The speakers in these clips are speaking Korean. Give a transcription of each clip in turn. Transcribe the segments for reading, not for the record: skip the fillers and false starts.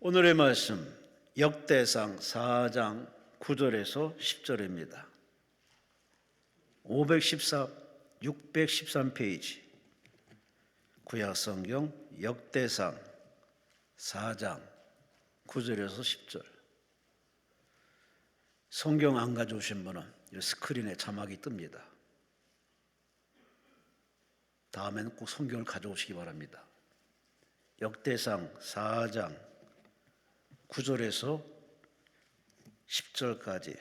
오늘의 말씀 역대상 4장 9절에서 10절입니다. 613페이지 구약성경 역대상 4장 9절에서 10절. 성경 안 가져오신 분은 스크린에 자막이 뜹니다. 다음에는 꼭 성경을 가져오시기 바랍니다. 역대상 4장 9절에서 10절까지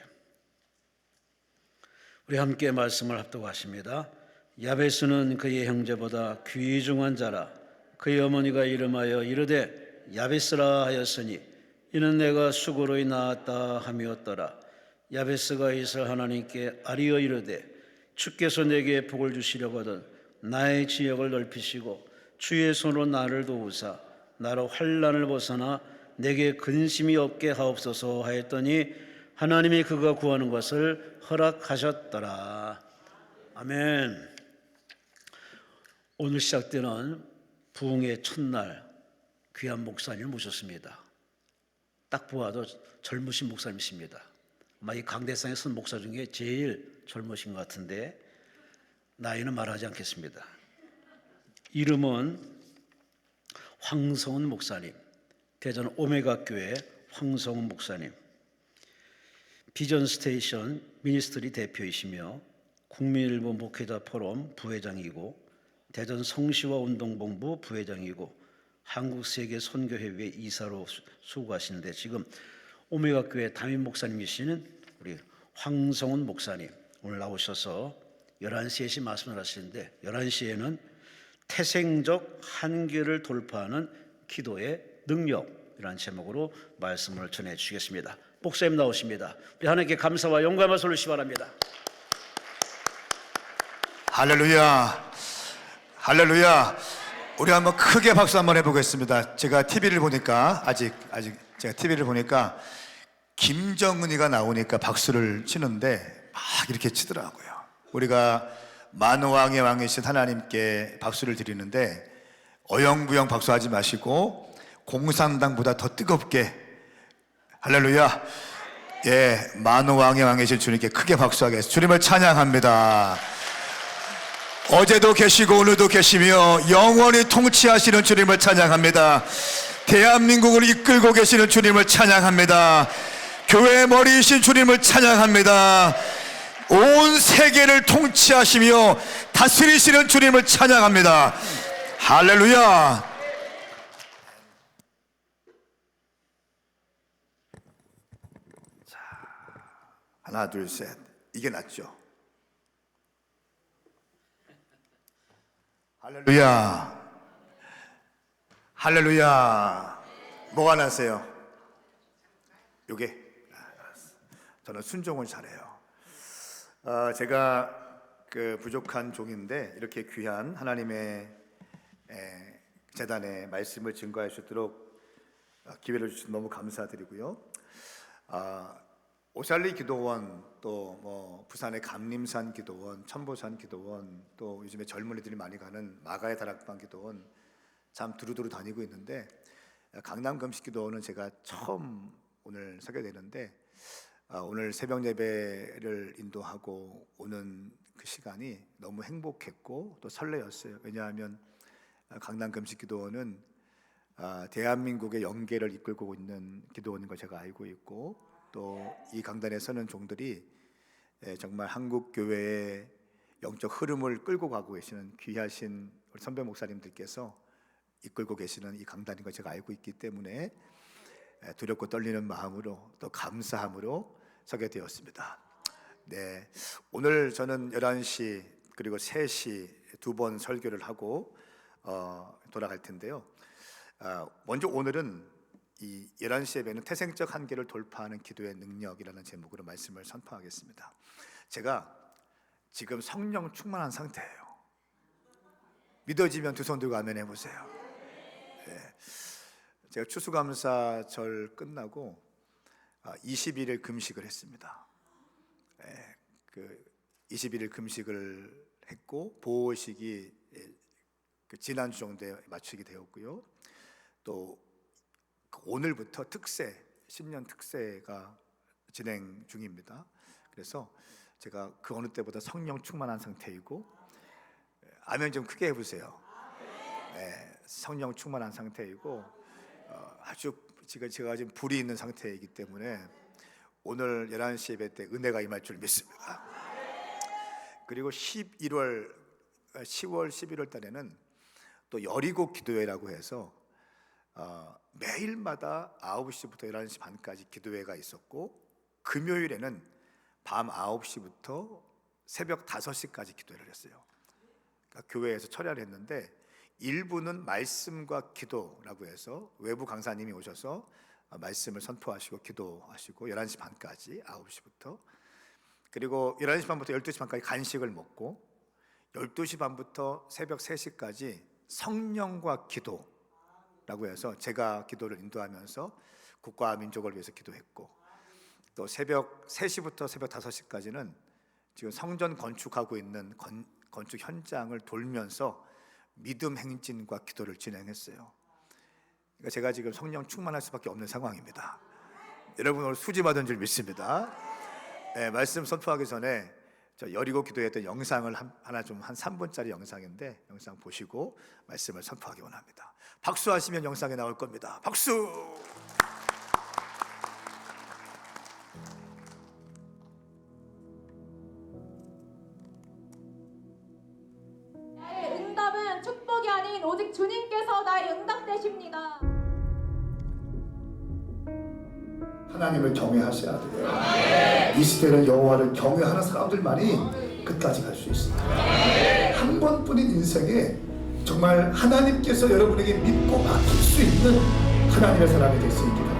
우리 함께 말씀을 합독하십니다. 야베스는 그의 형제보다 귀중한 자라. 그의 어머니가 이름하여 이르되 야베스라 하였으니 이는 내가 수고로이 낳았다 함이었더라. 야베스가 이스라엘 하나님께 아뢰어 이르되 주께서 내게 복을 주시려거든 나의 지역을 넓히시고 주의 손으로 나를 도우사 나로 환난을 벗어나 내게 근심이 없게 하옵소서 하였더니 하나님이 그가 구하는 것을 허락하셨더라. 아멘. 오늘 시작되는 부흥의 첫날 귀한 목사님을 모셨습니다. 딱 보아도 젊으신 목사님이십니다. 아마 이 강대상에 선 목사 중에 제일 젊으신 것 같은데 나이는 말하지 않겠습니다. 이름은 황성은 목사님, 대전 오메가 교회 황성은 목사님, 비전 스테이션 미니스트리 대표이시며 국민일보 목회자 포럼 부회장이고 대전 성시와 운동본부 부회장이고 한국세계 선교회의 이사로 수고하시는데 지금 오메가 교회 담임 목사님이시는 우리 황성은 목사님 오늘 나오셔서 11시에 말씀을 하시는데 11시에는 태생적 한계를 돌파하는 기도의 능력이라는 제목으로 말씀을 전해 주시겠습니다. 목사님 나오십니다. 우리 하나님께 감사와 영광을 돌리시기 바랍니다. 할렐루야, 할렐루야. 우리 한번 크게 박수 한번 해보겠습니다. 제가 TV를 보니까 제가 TV를 보니까 김정은이가 나오니까 박수를 치는데 막 이렇게 치더라고요. 우리가 만왕의 왕이신 하나님께 박수를 드리는데 어영부영 박수하지 마시고 공산당보다 더 뜨겁게 할렐루야. 예, 만왕의 왕이신 주님께 크게 박수하겠습니다. 주님을 찬양합니다. 어제도 계시고 오늘도 계시며 영원히 통치하시는 주님을 찬양합니다. 대한민국을 이끌고 계시는 주님을 찬양합니다. 교회의 머리이신 주님을 찬양합니다. 온 세계를 통치하시며 다스리시는 주님을 찬양합니다. 할렐루야. 자, 하나 둘 셋. 이게 낫죠? 할렐루야, 할렐루야. 뭐가 나세요? 요게? 저는 순종을 잘해요. 제가 그 부족한 종인데 이렇게 귀한 하나님의 재단에 말씀을 증거할 수 있도록 기회를 주셔서 너무 감사드리고요. 오샬리 기도원, 또 뭐 부산의 감림산 기도원, 천보산 기도원, 또 요즘에 젊은이들이 많이 가는 마가의 다락방 기도원 참 두루두루 다니고 있는데 강남 금식 기도원은 제가 처음 오늘 서게 되는데 오늘 새벽 예배를 인도하고 오는 그 시간이 너무 행복했고 또 설레었어요. 왜냐하면 강남 금식 기도원은 대한민국의 영계를 이끌고 있는 기도원인 걸 제가 알고 있고 또 이 강단에 서는 종들이 정말 한국 교회의 영적 흐름을 끌고 가고 계시는 귀하신 우리 선배 목사님들께서 이끌고 계시는 이 강단인 걸 제가 알고 있기 때문에 두렵고 떨리는 마음으로 또 감사함으로 서게 되었습니다. 네, 오늘 저는 11시 그리고 3시 두 번 설교를 하고 돌아갈 텐데요. 먼저 오늘은 이 11시 예배는 태생적 한계를 돌파하는 기도의 능력이라는 제목으로 말씀을 선포하겠습니다. 제가 지금 성령 충만한 상태예요. 믿어지면 두 손 들고 아멘 해보세요. 네. 제가 추수감사절 끝나고 21일 금식을 했습니다. 네. 그 21일 금식을 했고 보호식이 지난주 정도에 마치게 되었고요. 또 오늘부터 신년 특세가 진행 중입니다. 그래서 제가 그 어느 때보다 성령 충만한 상태이고, 아멘 좀 크게 해보세요. 네, 성령 충만한 상태이고 아주 제가 지금 불이 있는 상태이기 때문에 오늘 11시 예배 때 은혜가 임할 줄 믿습니다. 그리고 10월, 11월 달에는 또 여리고 기도회라고 해서 매일마다 9시부터 11시 반까지 기도회가 있었고, 금요일에는 밤 9시부터 새벽 5시까지 기도회를 했어요. 그러니까 교회에서 철야를 했는데, 일부는 말씀과 기도라고 해서 외부 강사님이 오셔서 말씀을 선포하시고 기도하시고 11시 반까지 9시부터, 그리고 11시 반부터 12시 반까지 간식을 먹고 12시 반부터 새벽 3시까지 성령과 기도라고 해서 제가 기도를 인도하면서 국가와 민족을 위해서 기도했고, 또 새벽 3시부터 새벽 5시까지는 지금 성전 건축하고 있는 건축 현장을 돌면서 믿음 행진과 기도를 진행했어요. 그러니까 제가 지금 성령 충만할 수밖에 없는 상황입니다. 여러분 오늘 수지 받은 줄 믿습니다. 네, 말씀 선포하기 전에 저 여리고 기도했던 영상을 하나 좀 한 3분짜리 영상인데, 영상 보시고 말씀을 선포하기 원합니다. 박수하시면 영상에 나올 겁니다. 박수! 나의 응답은 축복이 아닌 오직 주님께서 나의 응답 되십니다. 하나님을 경외하셔야 돼요. 이 시대는 여호와를 경외하는 사람들만이 끝까지 갈 수 있습니다. 한 번뿐인 인생에 정말 하나님께서 여러분에게 믿고 맡길 수 있는 하나님의 사람이 될 수 있기 바랍니다.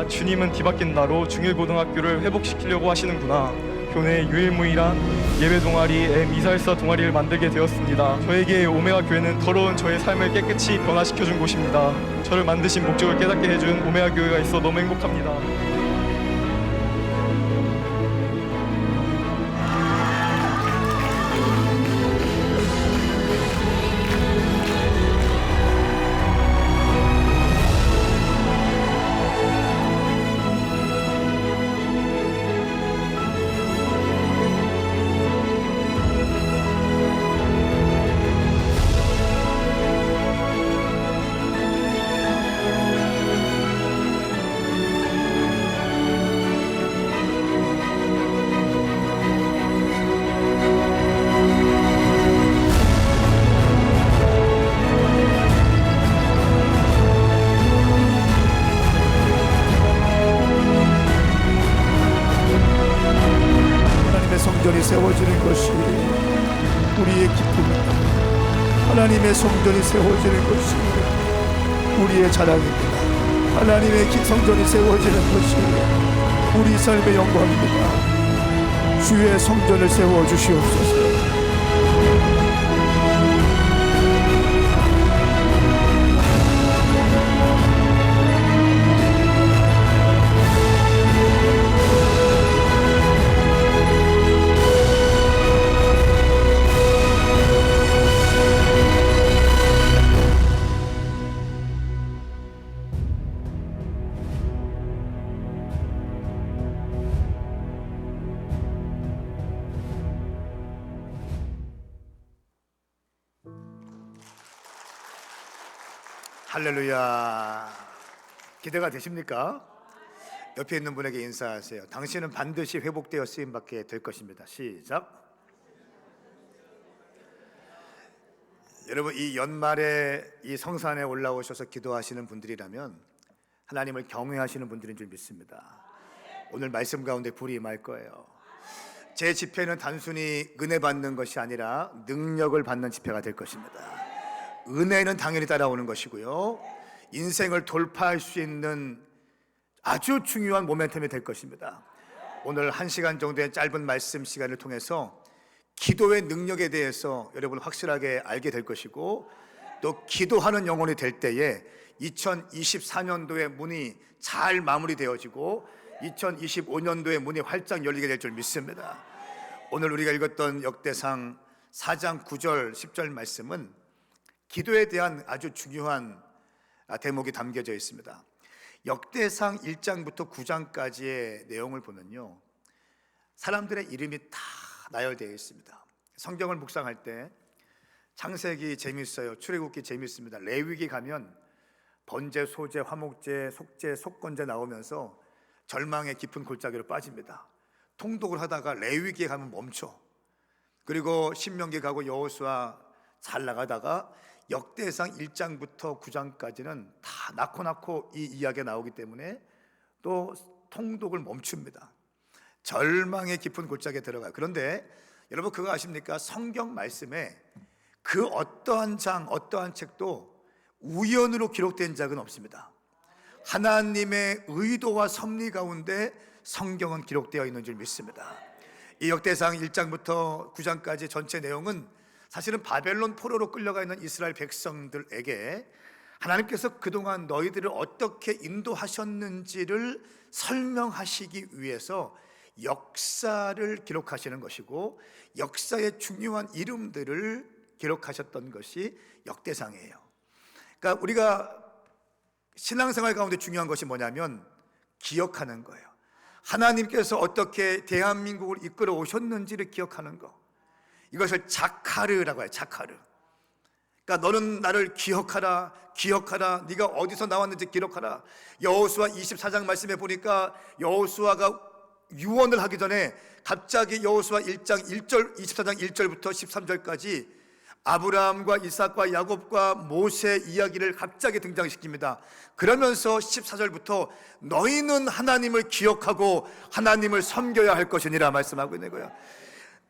주님은 뒤바뀐 나로 중일고등학교를 회복시키려고 하시는구나. 교내 유일무이한 예배 동아리 미사일사 동아리를 만들게 되었습니다. 저에게 오메가 교회는 더러운 저의 삶을 깨끗이 변화시켜준 곳입니다. 저를 만드신 목적을 깨닫게 해준 오메가 교회가 있어 너무 행복합니다. 성전이 세워지는 것이 우리의 기쁨입니다. 하나님의 성전이 세워지는 것이 우리의 자랑입니다. 하나님의 성전이 세워지는 것이 우리 삶의 영광입니다. 주의 성전을 세워 주시옵소서. 할렐루야. 기대가 되십니까? 옆에 있는 분에게 인사하세요. 당신은 반드시 회복되어 쓰임받게 될 것입니다. 시작. 여러분, 이 연말에 이 성산에 올라오셔서 기도하시는 분들이라면 하나님을 경외하시는 분들인 줄 믿습니다. 오늘 말씀 가운데 불이 임할 거예요. 제 집회는 단순히 은혜 받는 것이 아니라 능력을 받는 집회가 될 것입니다. 은혜는 당연히 따라오는 것이고요, 인생을 돌파할 수 있는 아주 중요한 모멘텀이 될 것입니다. 오늘 1시간 정도의 짧은 말씀 시간을 통해서 기도의 능력에 대해서 여러분 확실하게 알게 될 것이고, 또 기도하는 영혼이 될 때에 2024년도에 문이 잘 마무리되어지고 2025년도에 문이 활짝 열리게 될 줄 믿습니다. 오늘 우리가 읽었던 역대상 4장 9절 10절 말씀은 기도에 대한 아주 중요한 대목이 담겨져 있습니다. 역대상 1장부터 9장까지의 내용을 보면요, 사람들의 이름이 다 나열되어 있습니다. 성경을 묵상할 때 창세기 재밌어요, 출애굽기 재밌습니다. 레위기 가면 번제, 소제, 화목제, 속제, 속건제 나오면서 절망의 깊은 골짜기로 빠집니다. 통독을 하다가 레위기에 가면 멈춰. 그리고 신명기 가고 여호수아 잘 나가다가 역대상 1장부터 9장까지는 다 낳고 이 이야기가 나오기 때문에 또 통독을 멈춥니다. 절망의 깊은 골짜기에 들어가요. 그런데 여러분 그거 아십니까? 성경 말씀에 그 어떠한 장, 어떠한 책도 우연으로 기록된 적은 없습니다. 하나님의 의도와 섭리 가운데 성경은 기록되어 있는 줄 믿습니다. 이 역대상 1장부터 9장까지 전체 내용은 사실은 바벨론 포로로 끌려가 있는 이스라엘 백성들에게 하나님께서 그동안 너희들을 어떻게 인도하셨는지를 설명하시기 위해서 역사를 기록하시는 것이고, 역사의 중요한 이름들을 기록하셨던 것이 역대상이에요. 그러니까 우리가 신앙생활 가운데 중요한 것이 뭐냐면 기억하는 거예요. 하나님께서 어떻게 대한민국을 이끌어 오셨는지를 기억하는 거, 이것을 자카르라고 해요. 자카르. 그러니까 너는 나를 기억하라, 기억하라. 네가 어디서 나왔는지 기록하라. 여호수아 24장 말씀에 보니까 여호수아가 유언을 하기 전에 갑자기 여호수아 1장 1절 24장 1절부터 13절까지 아브라함과 이삭과 야곱과 모세 이야기를 갑자기 등장시킵니다. 그러면서 14절부터 너희는 하나님을 기억하고 하나님을 섬겨야 할 것이니라 말씀하고 있는 거예요.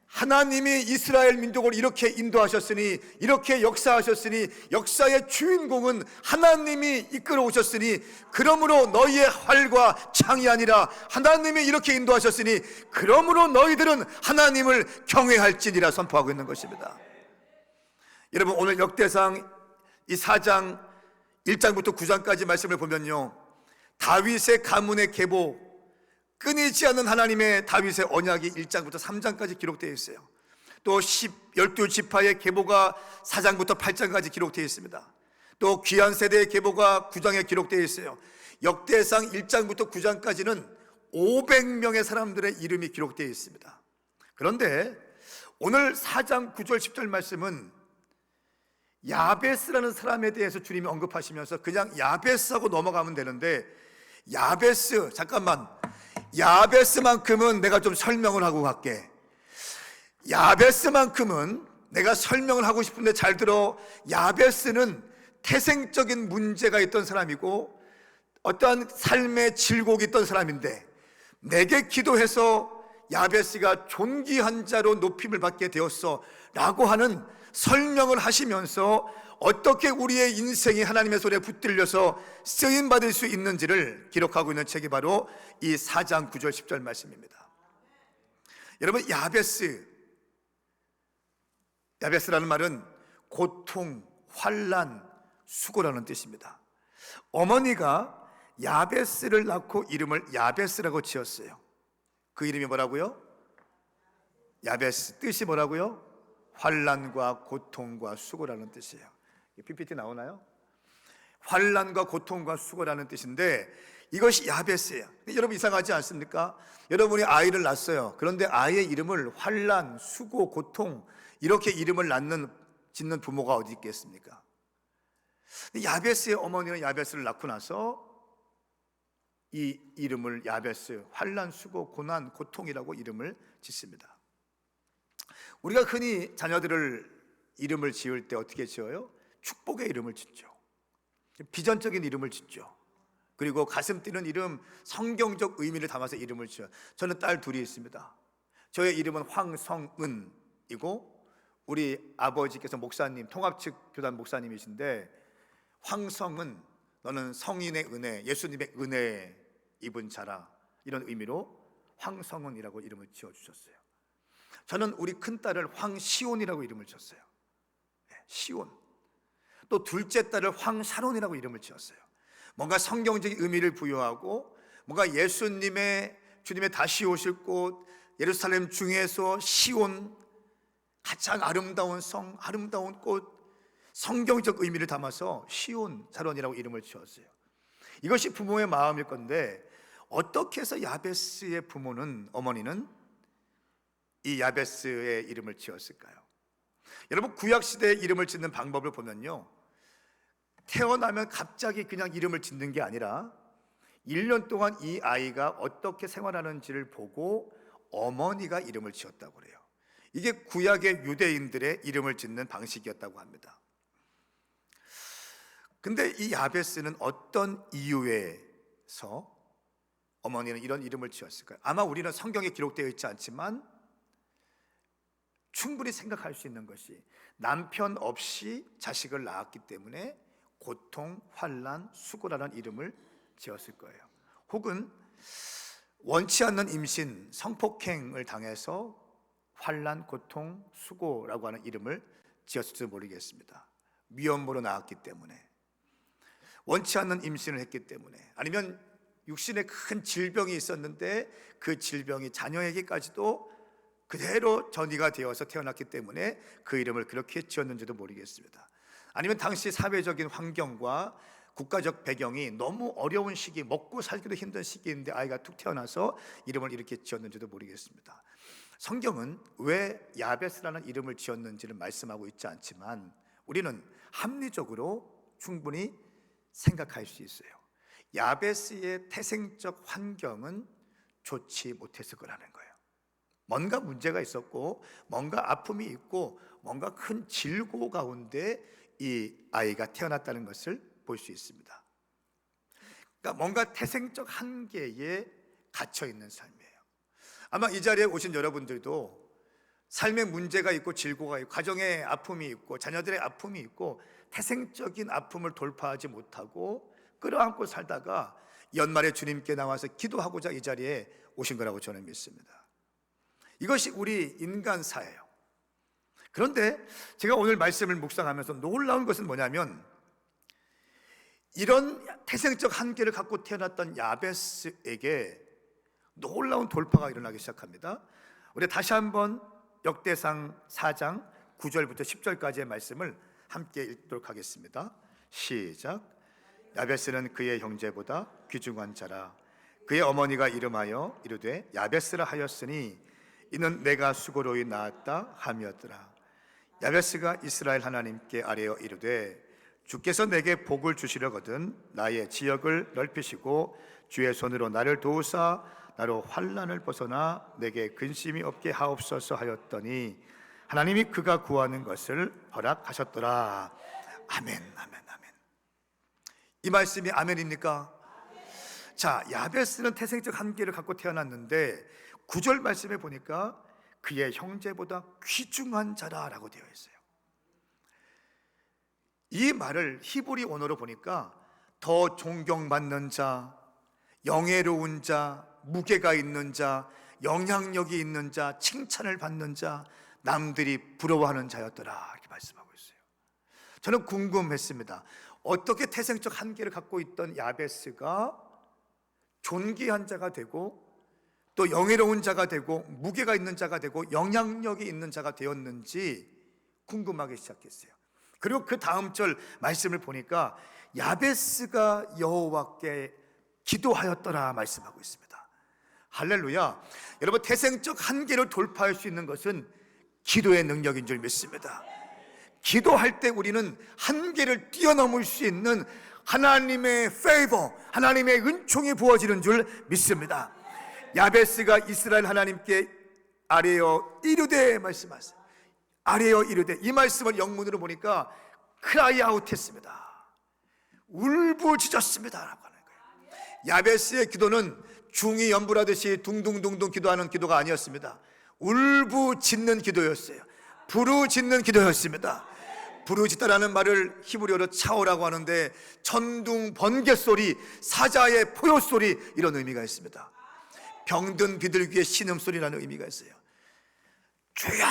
하나님이 이스라엘 민족을 이렇게 인도하셨으니, 이렇게 역사하셨으니, 역사의 주인공은 하나님이 이끌어 오셨으니, 그러므로 너희의 활과 창이 아니라 하나님이 이렇게 인도하셨으니 그러므로 너희들은 하나님을 경외할지니라 선포하고 있는 것입니다. 여러분 오늘 역대상 이 4장 1장부터 9장까지 말씀을 보면요, 다윗의 가문의 계보, 끊이지 않는 하나님의 다윗의 언약이 1장부터 3장까지 기록되어 있어요. 또 12지파의 계보가 4장부터 8장까지 기록되어 있습니다. 또 귀한 세대의 계보가 9장에 기록되어 있어요. 역대상 1장부터 9장까지는 500명의 사람들의 이름이 기록되어 있습니다. 그런데 오늘 4장 9절 10절 말씀은 야베스라는 사람에 대해서 주님이 언급하시면서 그냥 야베스하고 넘어가면 되는데, 야베스, 잠깐만, 야베스만큼은 내가 좀 설명을 하고 갈게. 야베스만큼은 내가 설명을 하고 싶은데 잘 들어. 야베스는 태생적인 문제가 있던 사람이고 어떠한 삶의 질곡이 있던 사람인데, 내게 기도해서 야베스가 존귀한 자로 높임을 받게 되었어 라고 하는 설명을 하시면서 어떻게 우리의 인생이 하나님의 손에 붙들려서 쓰임받을 수 있는지를 기록하고 있는 책이 바로 이 4장 9절 10절 말씀입니다. 여러분, 야베스라는 말은 고통, 환난, 수고라는 뜻입니다. 어머니가 야베스를 낳고 이름을 야베스라고 지었어요. 그 이름이 뭐라고요? 야베스, 뜻이 뭐라고요? 환난과 고통과 수고라는 뜻이에요. PPT 나오나요? 환난과 고통과 수고라는 뜻인데 이것이 야베스예요. 여러분 이상하지 않습니까? 여러분이 아이를 낳았어요. 그런데 아이의 이름을 환난, 수고, 고통 이렇게 이름을 짓는 부모가 어디 있겠습니까? 야베스의 어머니는 야베스를 낳고 나서 이 이름을 야베스, 환난, 수고, 고난, 고통이라고 이름을 짓습니다. 우리가 흔히 자녀들을 이름을 지을 때 어떻게 지어요? 축복의 이름을 짓죠. 비전적인 이름을 짓죠. 그리고 가슴 뛰는 이름, 성경적 의미를 담아서 이름을 지어요. 저는 딸 둘이 있습니다. 저의 이름은 황성은이고 우리 아버지께서 목사님, 통합측 교단 목사님이신데, 황성은 너는 성인의 은혜, 예수님의 은혜 입은 자라, 이런 의미로 황성은이라고 이름을 지어주셨어요. 저는 우리 큰딸을 황시온이라고 이름을 줬어요. 시온. 또 둘째 딸을 황샤론이라고 이름을 지었어요. 뭔가 성경적인 의미를 부여하고 뭔가 주님의 다시 오실 곳 예루살렘 중에서 시온, 가장 아름다운 성, 아름다운 꽃, 성경적 의미를 담아서 시온 샤론이라고 이름을 지었어요. 이것이 부모의 마음일 건데 어떻게 해서 야베스의 어머니는 이 야베스의 이름을 지었을까요? 여러분, 구약시대에 이름을 짓는 방법을 보면요, 태어나면 갑자기 그냥 이름을 짓는 게 아니라 1년 동안 이 아이가 어떻게 생활하는지를 보고 어머니가 이름을 지었다고 그래요. 이게 구약의 유대인들의 이름을 짓는 방식이었다고 합니다. 근데 이 야베스는 어떤 이유에서 어머니는 이런 이름을 지었을까요? 아마 우리는 성경에 기록되어 있지 않지만 충분히 생각할 수 있는 것이 남편 없이 자식을 낳았기 때문에 고통, 환난, 수고라는 이름을 지었을 거예요. 혹은 원치 않는 임신, 성폭행을 당해서 환난, 고통, 수고라고 하는 이름을 지었을지 모르겠습니다. 미혼모로 낳았기 때문에, 원치 않는 임신을 했기 때문에, 아니면 육신에 큰 질병이 있었는데 그 질병이 자녀에게까지도 그대로 전이가 되어서 태어났기 때문에 그 이름을 그렇게 지었는지도 모르겠습니다. 아니면 당시 사회적인 환경과 국가적 배경이 너무 어려운 시기, 먹고 살기도 힘든 시기인데 아이가 툭 태어나서 이름을 이렇게 지었는지도 모르겠습니다. 성경은 왜 야베스라는 이름을 지었는지를 말씀하고 있지 않지만 우리는 합리적으로 충분히 생각할 수 있어요. 야베스의 태생적 환경은 좋지 못했을 거라는 거예요. 뭔가 문제가 있었고 뭔가 아픔이 있고 뭔가 큰 질고 가운데 이 아이가 태어났다는 것을 볼 수 있습니다. 그러니까 뭔가 태생적 한계에 갇혀 있는 삶이에요. 아마 이 자리에 오신 여러분들도 삶에 문제가 있고 질고가 있고 가정에 아픔이 있고 자녀들의 아픔이 있고 태생적인 아픔을 돌파하지 못하고 끌어안고 살다가 연말에 주님께 나와서 기도하고자 이 자리에 오신 거라고 저는 믿습니다. 이것이 우리 인간사예요. 그런데 제가 오늘 말씀을 묵상하면서 놀라운 것은 뭐냐면 이런 태생적 한계를 갖고 태어났던 야베스에게 놀라운 돌파가 일어나기 시작합니다. 우리 다시 한번 역대상 4장 9절부터 10절까지의 말씀을 함께 읽도록 하겠습니다. 시작. 야베스는 그의 형제보다 귀중한 자라. 그의 어머니가 이름하여 이르되 야베스라 하였으니 이는 내가 수고로이 낳았다 하며더라. 야베스가 이스라엘 하나님께 아뢰어 이르되 주께서 내게 복을 주시려거든 나의 지역을 넓히시고 주의 손으로 나를 도우사 나로 환난을 벗어나 내게 근심이 없게 하옵소서 하였더니 하나님이 그가 구하는 것을 허락하셨더라. 아멘, 아멘, 아멘. 이 말씀이 아멘입니까? 자, 야베스는 태생적 한계를 갖고 태어났는데 9절 말씀에 보니까 그의 형제보다 귀중한 자라라고 되어 있어요. 이 말을 히브리 언어로 보니까 더 존경받는 자, 영예로운 자, 무게가 있는 자, 영향력이 있는 자, 칭찬을 받는 자, 남들이 부러워하는 자였더라 이렇게 말씀하고 있어요. 저는 궁금했습니다. 어떻게 태생적 한계를 갖고 있던 야베스가 존귀한 자가 되고 또 영예로운 자가 되고 무게가 있는 자가 되고 영향력이 있는 자가 되었는지 궁금하기 시작했어요. 그리고 그 다음 절 말씀을 보니까 야베스가 여호와께 기도하였더라 말씀하고 있습니다. 할렐루야. 여러분, 태생적 한계를 돌파할 수 있는 것은 기도의 능력인 줄 믿습니다. 기도할 때 우리는 한계를 뛰어넘을 수 있는 하나님의 페이버, 하나님의 은총이 부어지는 줄 믿습니다. 야베스가 이스라엘 하나님께 아뢰어 이르되 말씀하세요. 아뢰어 이르되, 이 말씀을 영문으로 보니까 크라이 아웃 했습니다. 울부짖었습니다 라고 하는 거예요. 야베스의 기도는 중이 연불하듯이 둥둥둥둥 기도하는 기도가 아니었습니다. 울부짖는 기도였어요. 부르짖는 기도였습니다. 부르짖다라는 말을 히브리어로 차오라고 하는데 천둥 번개 소리, 사자의 포효 소리, 이런 의미가 있습니다. 병든 비둘기의 신음소리라는 의미가 있어요. 주야,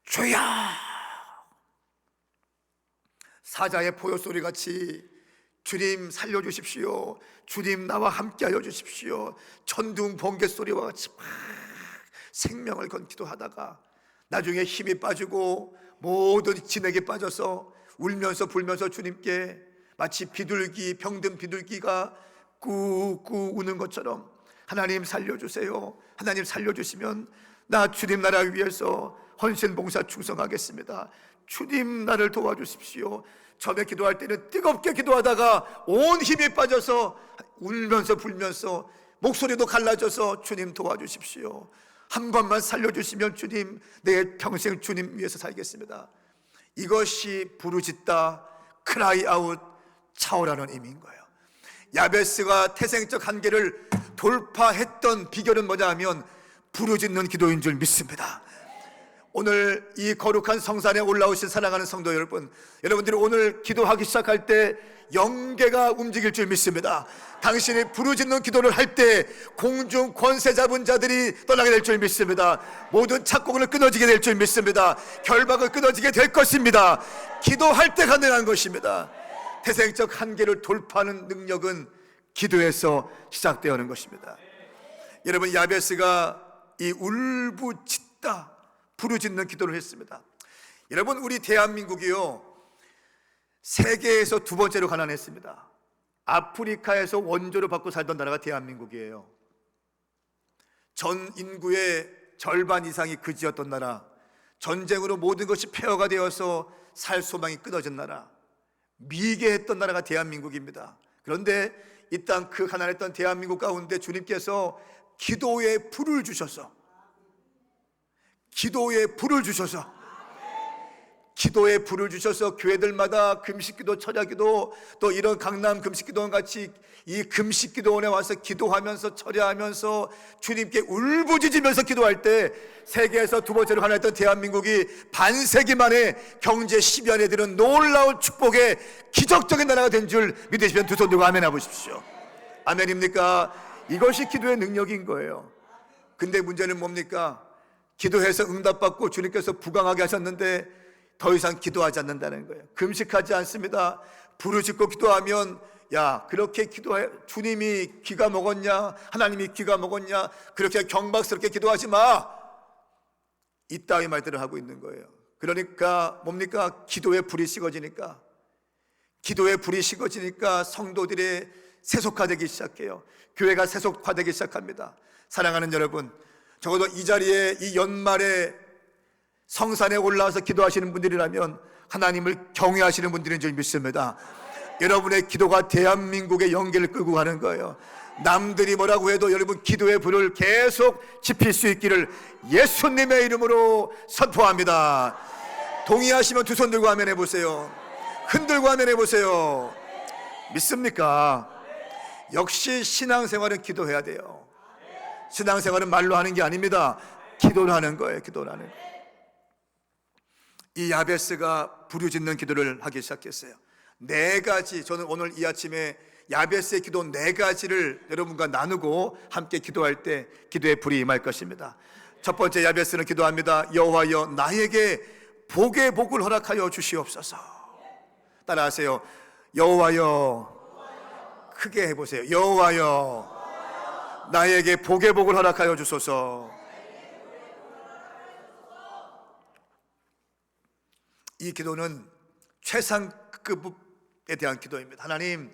주야. 사자의 포효소리 같이 주님 살려주십시오, 주님 나와 함께하여 주십시오, 천둥 번개 소리와 같이 막 생명을 건 기도하다가 나중에 힘이 빠지고 모든 진액에 빠져서 울면서 불면서 주님께 마치 비둘기, 병든 비둘기가 꾹꾹 우는 것처럼 하나님 살려주세요, 하나님 살려주시면 나 주님 나라 위해서 헌신 봉사 충성하겠습니다, 주님 나를 도와주십시오. 처음에 기도할 때는 뜨겁게 기도하다가 온 힘이 빠져서 울면서 불면서 목소리도 갈라져서 주님 도와주십시오, 한 번만 살려주시면 주님 내 평생 주님 위해서 살겠습니다. 이것이 부르짖다, 크라이 아웃, 차오라는 의미인 거예요. 야베스가 태생적 한계를 돌파했던 비결은 뭐냐 하면 부르짖는 기도인 줄 믿습니다. 오늘 이 거룩한 성산에 올라오신 사랑하는 성도 여러분, 여러분들이 오늘 기도하기 시작할 때 영계가 움직일 줄 믿습니다. 당신이 부르짖는 기도를 할 때 공중 권세 잡은 자들이 떠나게 될 줄 믿습니다. 모든 착곡을 끊어지게 될 줄 믿습니다. 결박을 끊어지게 될 것입니다. 기도할 때 가능한 것입니다. 태생적 한계를 돌파하는 능력은 기도에서 시작되어는 것입니다. 여러분, 야베스가 이 울부짖다, 부르짖는 기도를 했습니다. 여러분, 우리 대한민국이요, 세계에서 두 번째로 가난했습니다. 아프리카에서 원조를 받고 살던 나라가 대한민국이에요. 전 인구의 절반 이상이 그지였던 나라, 전쟁으로 모든 것이 폐허가 되어서 살 소망이 끊어진 나라, 미개했던 나라가 대한민국입니다. 그런데 이 땅 그 가난했던 대한민국 가운데 주님께서 기도의 불을 주셔서, 기도의 불을 주셔서, 기도의 불을 주셔서 교회들마다 금식기도, 철야기도, 또 이런 강남 금식기도원 같이 이 금식기도원에 와서 기도하면서 철야하면서 주님께 울부짖으면서 기도할 때 세계에서 두 번째로 가난했던 대한민국이 반세기 만에 경제 10연에 드는 놀라운 축복의 기적적인 나라가 된 줄 믿으시면 두 손 들고 아멘 해보십시오. 아멘입니까? 이것이 기도의 능력인 거예요. 근데 문제는 뭡니까? 기도해서 응답받고 주님께서 부강하게 하셨는데 더 이상 기도하지 않는다는 거예요. 금식하지 않습니다. 부르짖고 기도하면, 야, 그렇게 기도해, 주님이 귀가 먹었냐, 하나님이 귀가 먹었냐, 그렇게 경박스럽게 기도하지 마, 이따위 말들을 하고 있는 거예요. 그러니까 뭡니까? 기도의 불이 식어지니까, 기도의 불이 식어지니까 성도들의 세속화되기 시작해요. 교회가 세속화되기 시작합니다. 사랑하는 여러분, 적어도 이 자리에 이 연말에 성산에 올라와서 기도하시는 분들이라면 하나님을 경외하시는 분들인 줄 믿습니다. 여러분의 기도가 대한민국의 연계를 끌고 가는 거예요. 남들이 뭐라고 해도 여러분 기도의 불을 계속 지필 수 있기를 예수님의 이름으로 선포합니다. 동의하시면 두 손 들고 아멘 해보세요. 흔들고 아멘 해보세요. 믿습니까? 역시 신앙생활은 기도해야 돼요. 신앙생활은 말로 하는 게 아닙니다. 기도를 하는 거예요. 기도를 하는 거예요. 이 야베스가 부르짖는 기도를 하기 시작했어요. 네 가지, 저는 오늘 이 아침에 야베스의 기도 네 가지를 여러분과 나누고 함께 기도할 때 기도의 불이 임할 것입니다. 첫 번째, 야베스는 기도합니다. 여호와여, 나에게 복의 복을 허락하여 주시옵소서. 따라하세요. 여호와여, 크게 해보세요. 여호와여, 나에게 복의 복을 허락하여 주소서. 이 기도는 최상급에 대한 기도입니다. 하나님,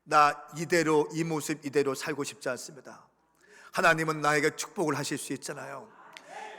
나 이대로, 이 모습 이대로 살고 싶지 않습니다. 하나님은 나에게 축복을 하실 수 있잖아요.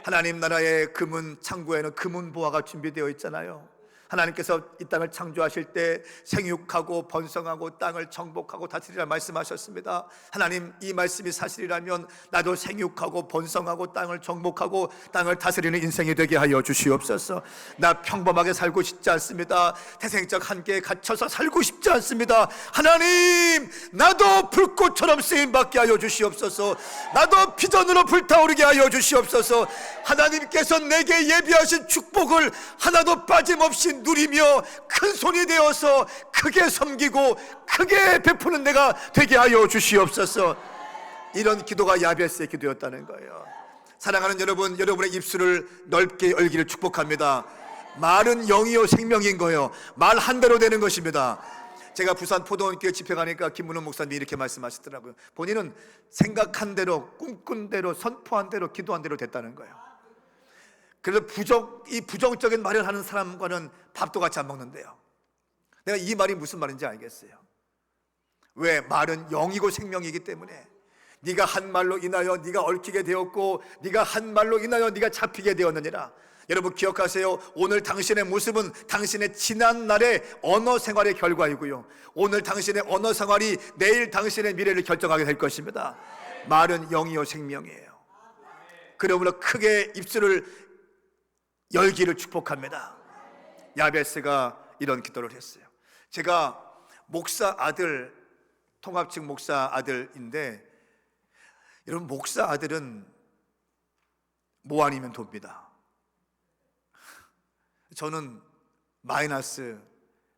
하나님 나라의 금은 창고에는 금은 보화가 준비되어 있잖아요. 하나님께서 이 땅을 창조하실 때 생육하고 번성하고 땅을 정복하고 다스리라 말씀하셨습니다. 하나님, 이 말씀이 사실이라면 나도 생육하고 번성하고 땅을 정복하고 땅을 다스리는 인생이 되게 하여 주시옵소서. 나 평범하게 살고 싶지 않습니다. 태생적 한계에 갇혀서 살고 싶지 않습니다. 하나님, 나도 불꽃처럼 쓰임받게 하여 주시옵소서. 나도 비전으로 불타오르게 하여 주시옵소서. 하나님께서 내게 예비하신 축복을 하나도 빠짐없이 누리며 큰 손이 되어서 크게 섬기고 크게 베푸는 내가 되게 하여 주시옵소서. 이런 기도가 야베스의 기도였다는 거예요. 사랑하는 여러분, 여러분의 입술을 넓게 열기를 축복합니다. 말은 영이요 생명인 거예요. 말 한 대로 되는 것입니다. 제가 부산 포도원교회 집회 가니까 김문호 목사님이 이렇게 말씀하시더라고요. 본인은 생각한 대로, 꿈꾼 대로, 선포한 대로, 기도한 대로 됐다는 거예요. 그래서 이 부정적인 말을 하는 사람과는 밥도 같이 안 먹는데요. 내가 이 말이 무슨 말인지 알겠어요. 왜? 말은 영이고 생명이기 때문에 네가 한 말로 인하여 네가 얽히게 되었고 네가 한 말로 인하여 네가 잡히게 되었느니라. 여러분 기억하세요. 오늘 당신의 모습은 당신의 지난 날의 언어 생활의 결과이고요, 오늘 당신의 언어 생활이 내일 당신의 미래를 결정하게 될 것입니다. 말은 영이요 생명이에요. 그러므로 크게 입술을 열기를 축복합니다. 야베스가 이런 기도를 했어요. 제가 목사 아들, 통합측 목사 아들인데, 여러분 목사 아들은 뭐 아니면 돕니다. 저는 마이너스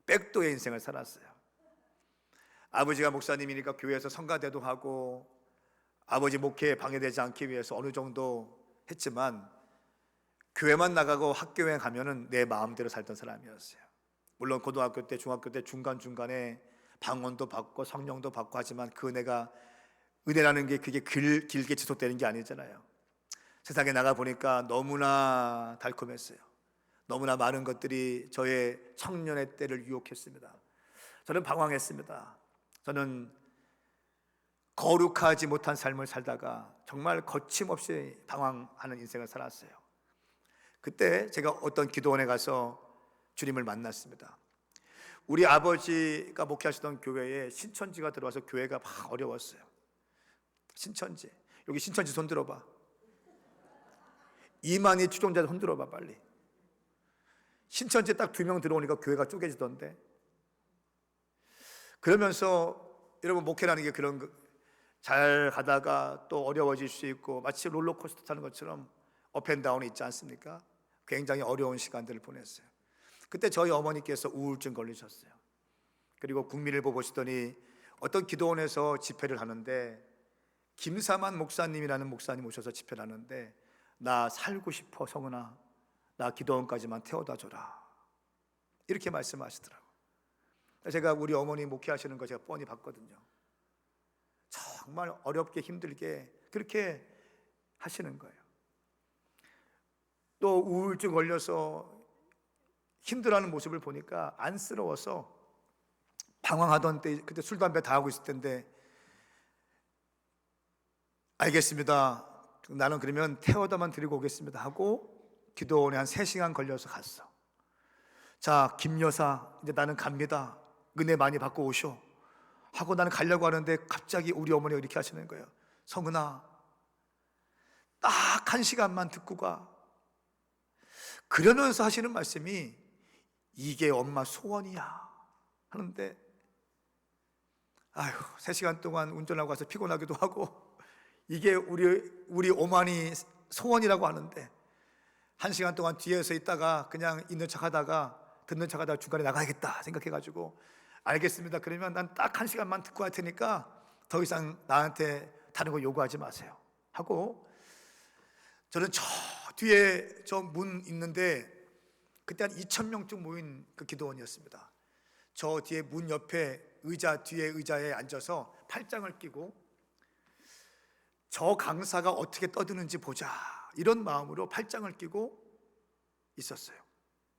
백도의 인생을 살았어요. 아버지가 목사님이니까 교회에서 성가대도 하고 아버지 목회에 방해되지 않기 위해서 어느 정도 했지만, 교회만 나가고 학교에 가면은 내 마음대로 살던 사람이었어요. 물론 고등학교 때, 중학교 때 중간중간에 방언도 받고 성령도 받고 하지만 그 은혜라는 게 그게 길게 지속되는 게 아니잖아요. 세상에 나가 보니까 너무나 달콤했어요. 너무나 많은 것들이 저의 청년의 때를 유혹했습니다. 저는 방황했습니다. 저는 거룩하지 못한 삶을 살다가 정말 거침없이 방황하는 인생을 살았어요. 그때 제가 어떤 기도원에 가서 주님을 만났습니다. 우리 아버지가 목회하시던 교회에 신천지가 들어와서 교회가 막 어려웠어요. 신천지, 여기 신천지 손 들어봐. 이만희 추종자 손 들어봐 빨리. 신천지에 딱 2명 들어오니까 교회가 쪼개지던데. 그러면서 여러분 목회라는 게 그런 잘 가다가 또 어려워질 수 있고 마치 롤러코스터 타는 것처럼 업앤다운이 있지 않습니까? 굉장히 어려운 시간들을 보냈어요. 그때 저희 어머니께서 우울증 걸리셨어요. 그리고 국민일보 보시더니 어떤 기도원에서 집회를 하는데 김사만 목사님이라는 목사님 오셔서 집회를 하는데, 나 살고 싶어 성은아, 나 기도원까지만 태워다 줘라, 이렇게 말씀하시더라고요. 제가 우리 어머니 목회하시는 거 제가 뻔히 봤거든요. 정말 어렵게 힘들게 그렇게 하시는 거예요. 또 우울증 걸려서 힘들어하는 모습을 보니까 안쓰러워서 방황하던 때, 그때 술 담배 다 하고 있을 텐데, 알겠습니다, 나는 그러면 태워다만 드리고 오겠습니다 하고 기도원에 한 3시간 걸려서 갔어. 자, 김 여사, 이제 나는 갑니다, 은혜 많이 받고 오쇼 하고 나는 가려고 하는데 갑자기 우리 어머니가 이렇게 하시는 거예요. 성은아, 딱 1시간만 듣고 가. 그러면서 하시는 말씀이 이게 엄마 소원이야 하는데, 아휴 3시간 동안 운전하고 와서 피곤하기도 하고 이게 우리 어머니 소원이라고 하는데 1시간 동안 뒤에서 있다가 그냥 있는 척 하다가 듣는 척 하다가 중간에 나가야겠다 생각해가지고, 알겠습니다, 그러면 난 딱 1시간만 듣고 할 테니까 더 이상 나한테 다른 거 요구하지 마세요 하고, 저는 저 뒤에 저 문 있는데 그때 한 2,000명쯤 모인 그 기도원이었습니다. 저 뒤에 문 옆에 의자 뒤에 의자에 앉아서 팔짱을 끼고 저 강사가 어떻게 떠드는지 보자, 이런 마음으로 팔짱을 끼고 있었어요.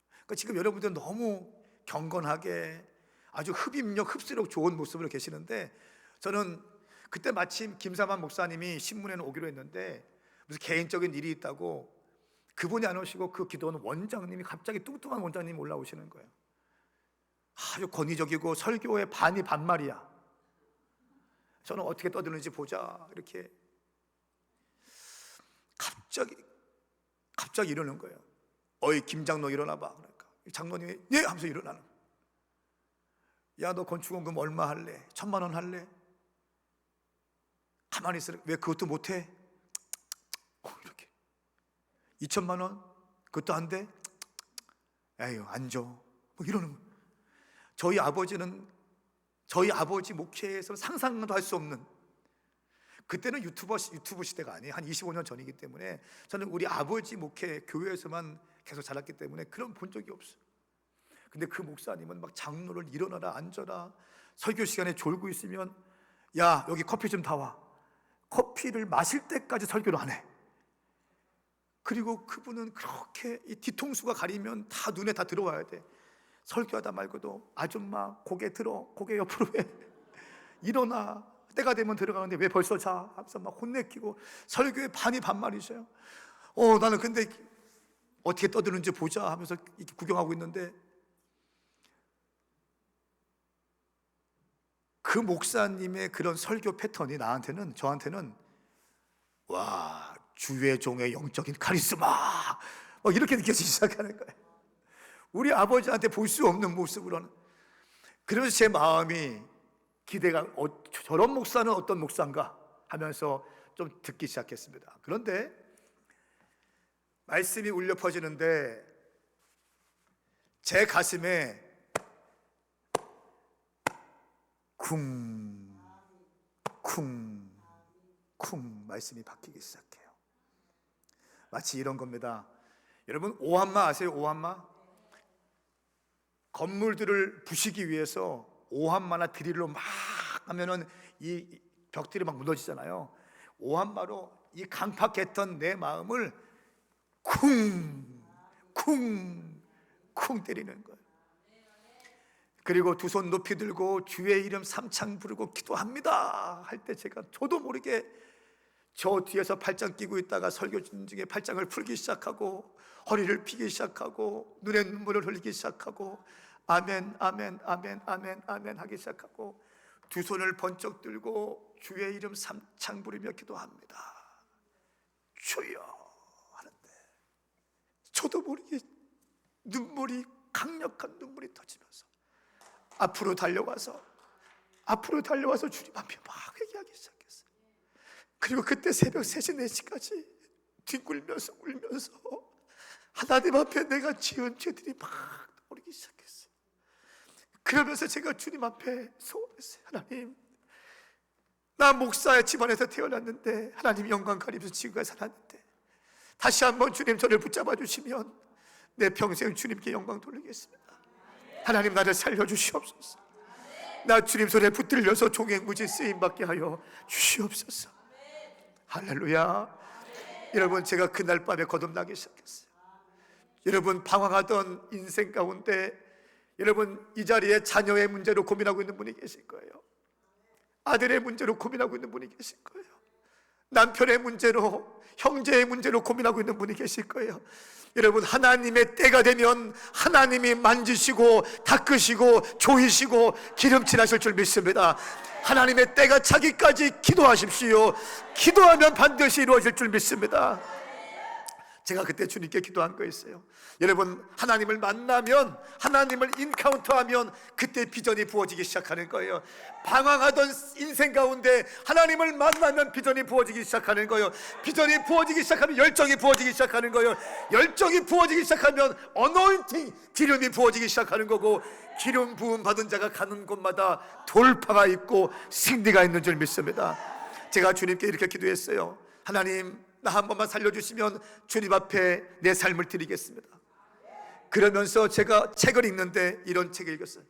그러니까 지금 여러분들 너무 경건하게 아주 흡입력 좋은 모습으로 계시는데, 저는 그때 마침 김사만 목사님이 신문에는 오기로 했는데 무슨 개인적인 일이 있다고 그분이 안 오시고 그 기도원 원장님이 갑자기 뚱뚱한 원장님이 올라오시는 거예요. 아주 권위적이고 설교의 반이 반말이야. 저는 어떻게 떠드는지 보자, 이렇게 갑자기 이러는 거예요. 어이 김장로 일어나 봐. 그러니까 장로님이 예 하면서 일어나는 거예요. 야, 너 건축원금 얼마 할래? 1,000만 원 할래? 가만히 있으라. 왜 그것도 못해? 이렇게 2,000만 원? 그것도 안 돼? 에휴 안 줘. 뭐 이러는 거예요. 저희 아버지 목회에서 상상도 할 수 없는, 그때는 유튜브 시대가 아니에요. 한 25년 전이기 때문에 저는 우리 아버지 목회 교회에서만 계속 자랐기 때문에 그런 본 적이 없어요. 근데 그 목사님은 막 장로를 일어나라 앉아라, 설교 시간에 졸고 있으면 야 여기 커피 좀 타와, 커피를 마실 때까지 설교를 안 해. 그리고 그분은 그렇게 이 뒤통수가 가리면 다 눈에 다 들어와야 돼. 설교하다 말고도 아줌마 고개 들어, 고개 옆으로 해, 일어나, 때가 되면 들어가는데 왜 벌써 자 하면서 막 혼내키고 설교의 반이 반말이셔요. 나는 근데 어떻게 떠드는지 보자 하면서 이렇게 구경하고 있는데 그 목사님의 그런 설교 패턴이 저한테는 와, 주의 종의 영적인 카리스마 막 이렇게 느껴지기 시작하는 거예요. 우리 아버지한테 볼 수 없는 모습으로는. 그러면서 제 마음이 기대가 저런 목사는 어떤 목사인가 하면서 좀 듣기 시작했습니다. 그런데 말씀이 울려 퍼지는데 제 가슴에 쿵 말씀이 박히기 시작해요. 마치 이런 겁니다. 여러분 오한마 아세요? 오한마? 건물들을 부시기 위해서 오한마나 드릴로 막 하면은 이 벽들이 막 무너지잖아요. 오한마로 이 강팍했던 내 마음을 쿵 때리는 거예요. 그리고 두 손 높이 들고 주의 이름 삼창 부르고 기도합니다 할 때 저도 모르게 저 뒤에서 팔짱 끼고 있다가 설교 중에 팔짱을 풀기 시작하고 허리를 피기 시작하고 눈에 눈물을 흘리기 시작하고 아멘 아멘 아멘 아멘 아멘 하기 시작하고 두 손을 번쩍 들고 주의 이름 삼창 부르며 기도합니다. 주여 하는데 저도 모르게 강력한 눈물이 터지면서 앞으로 달려와서 주님 앞에 막 회개하기 시작했어요. 그리고 그때 새벽 3시 4시까지 뒹굴면서 울면서 하나님 앞에 내가 지은 죄들이 막 떠오르기 시작했어요. 그러면서 제가 주님 앞에 소원했어요. 하나님, 나 목사의 집안에서 태어났는데 하나님 영광 가리면서 지금까지 살았는데 다시 한번 주님 저를 붙잡아 주시면 내 평생 주님께 영광 돌리겠습니다. 하나님 나를 살려주시옵소서. 나 주님 손에 붙들려서 종횡무진 쓰임받게 하여 주시옵소서. 할렐루야. 여러분 제가 그날 밤에 거듭나기 시작했어요. 여러분 방황하던 인생 가운데 여러분 이 자리에 자녀의 문제로 고민하고 있는 분이 계실 거예요. 아들의 문제로 고민하고 있는 분이 계실 거예요. 남편의 문제로, 형제의 문제로 고민하고 있는 분이 계실 거예요. 여러분 하나님의 때가 되면 하나님이 만지시고 닦으시고 조이시고 기름칠하실 줄 믿습니다. 하나님의 때가 차기까지 기도하십시오. 기도하면 반드시 이루어질 줄 믿습니다. 제가 그때 주님께 기도한 거 있어요. 여러분 하나님을 만나면, 하나님을 인카운터하면 그때 비전이 부어지기 시작하는 거예요. 방황하던 인생 가운데 하나님을 만나면 비전이 부어지기 시작하는 거예요. 비전이 부어지기 시작하면 열정이 부어지기 시작하는 거예요. 열정이 부어지기 시작하면 어노인팅, 기름이 부어지기 시작하는 거고, 기름 부음 받은 자가 가는 곳마다 돌파가 있고 승리가 있는 줄 믿습니다. 제가 주님께 이렇게 기도했어요. 하나님 나 한 번만 살려주시면 주님 앞에 내 삶을 드리겠습니다. 그러면서 제가 책을 읽는데 이런 책을 읽었어요.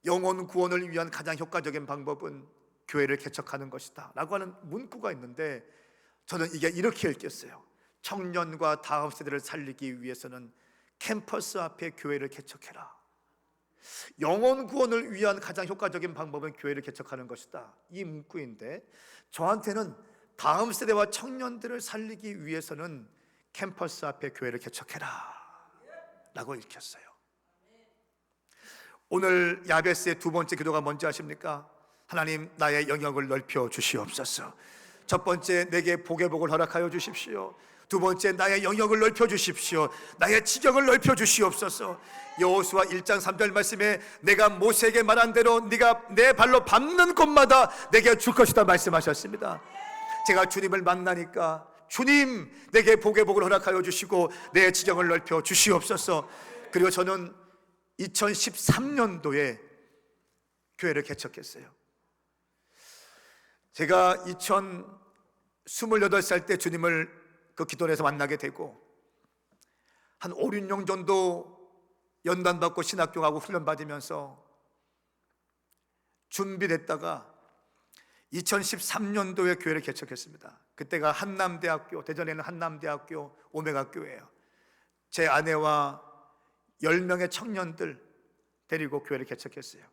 영혼 구원을 위한 가장 효과적인 방법은 교회를 개척하는 것이다 라고 하는 문구가 있는데 저는 이게 이렇게 읽겠어요. 청년과 다음 세대를 살리기 위해서는 캠퍼스 앞에 교회를 개척해라. 영혼 구원을 위한 가장 효과적인 방법은 교회를 개척하는 것이다, 이 문구인데 저한테는 다음 세대와 청년들을 살리기 위해서는 캠퍼스 앞에 교회를 개척해라 라고 읽혔어요. 오늘 야베스의 두 번째 기도가 뭔지 아십니까? 하나님 나의 영역을 넓혀 주시옵소서. 첫 번째, 내게 복의 복을 허락하여 주십시오. 두 번째, 나의 영역을 넓혀 주십시오. 나의 지경을 넓혀 주시옵소서. 여호수아 1장 3절 말씀에 내가 모세에게 말한 대로 네가 내 발로 밟는 곳마다 내게 줄 것이다 말씀하셨습니다. 제가 주님을 만나니까 주님 내게 복의 복을 허락하여 주시고 내 지경을 넓혀 주시옵소서. 그리고 저는 2013년도에 교회를 개척했어요. 제가 28살 때 주님을 그 기도원에서 만나게 되고 한 5, 6년 정도 연단받고 신학교 가고 훈련받으면서 준비됐다가 2013년도에 교회를 개척했습니다. 그때가 한남대학교, 대전에는 한남대학교 오메가교회예요. 제 아내와 10명의 청년들 데리고 교회를 개척했어요.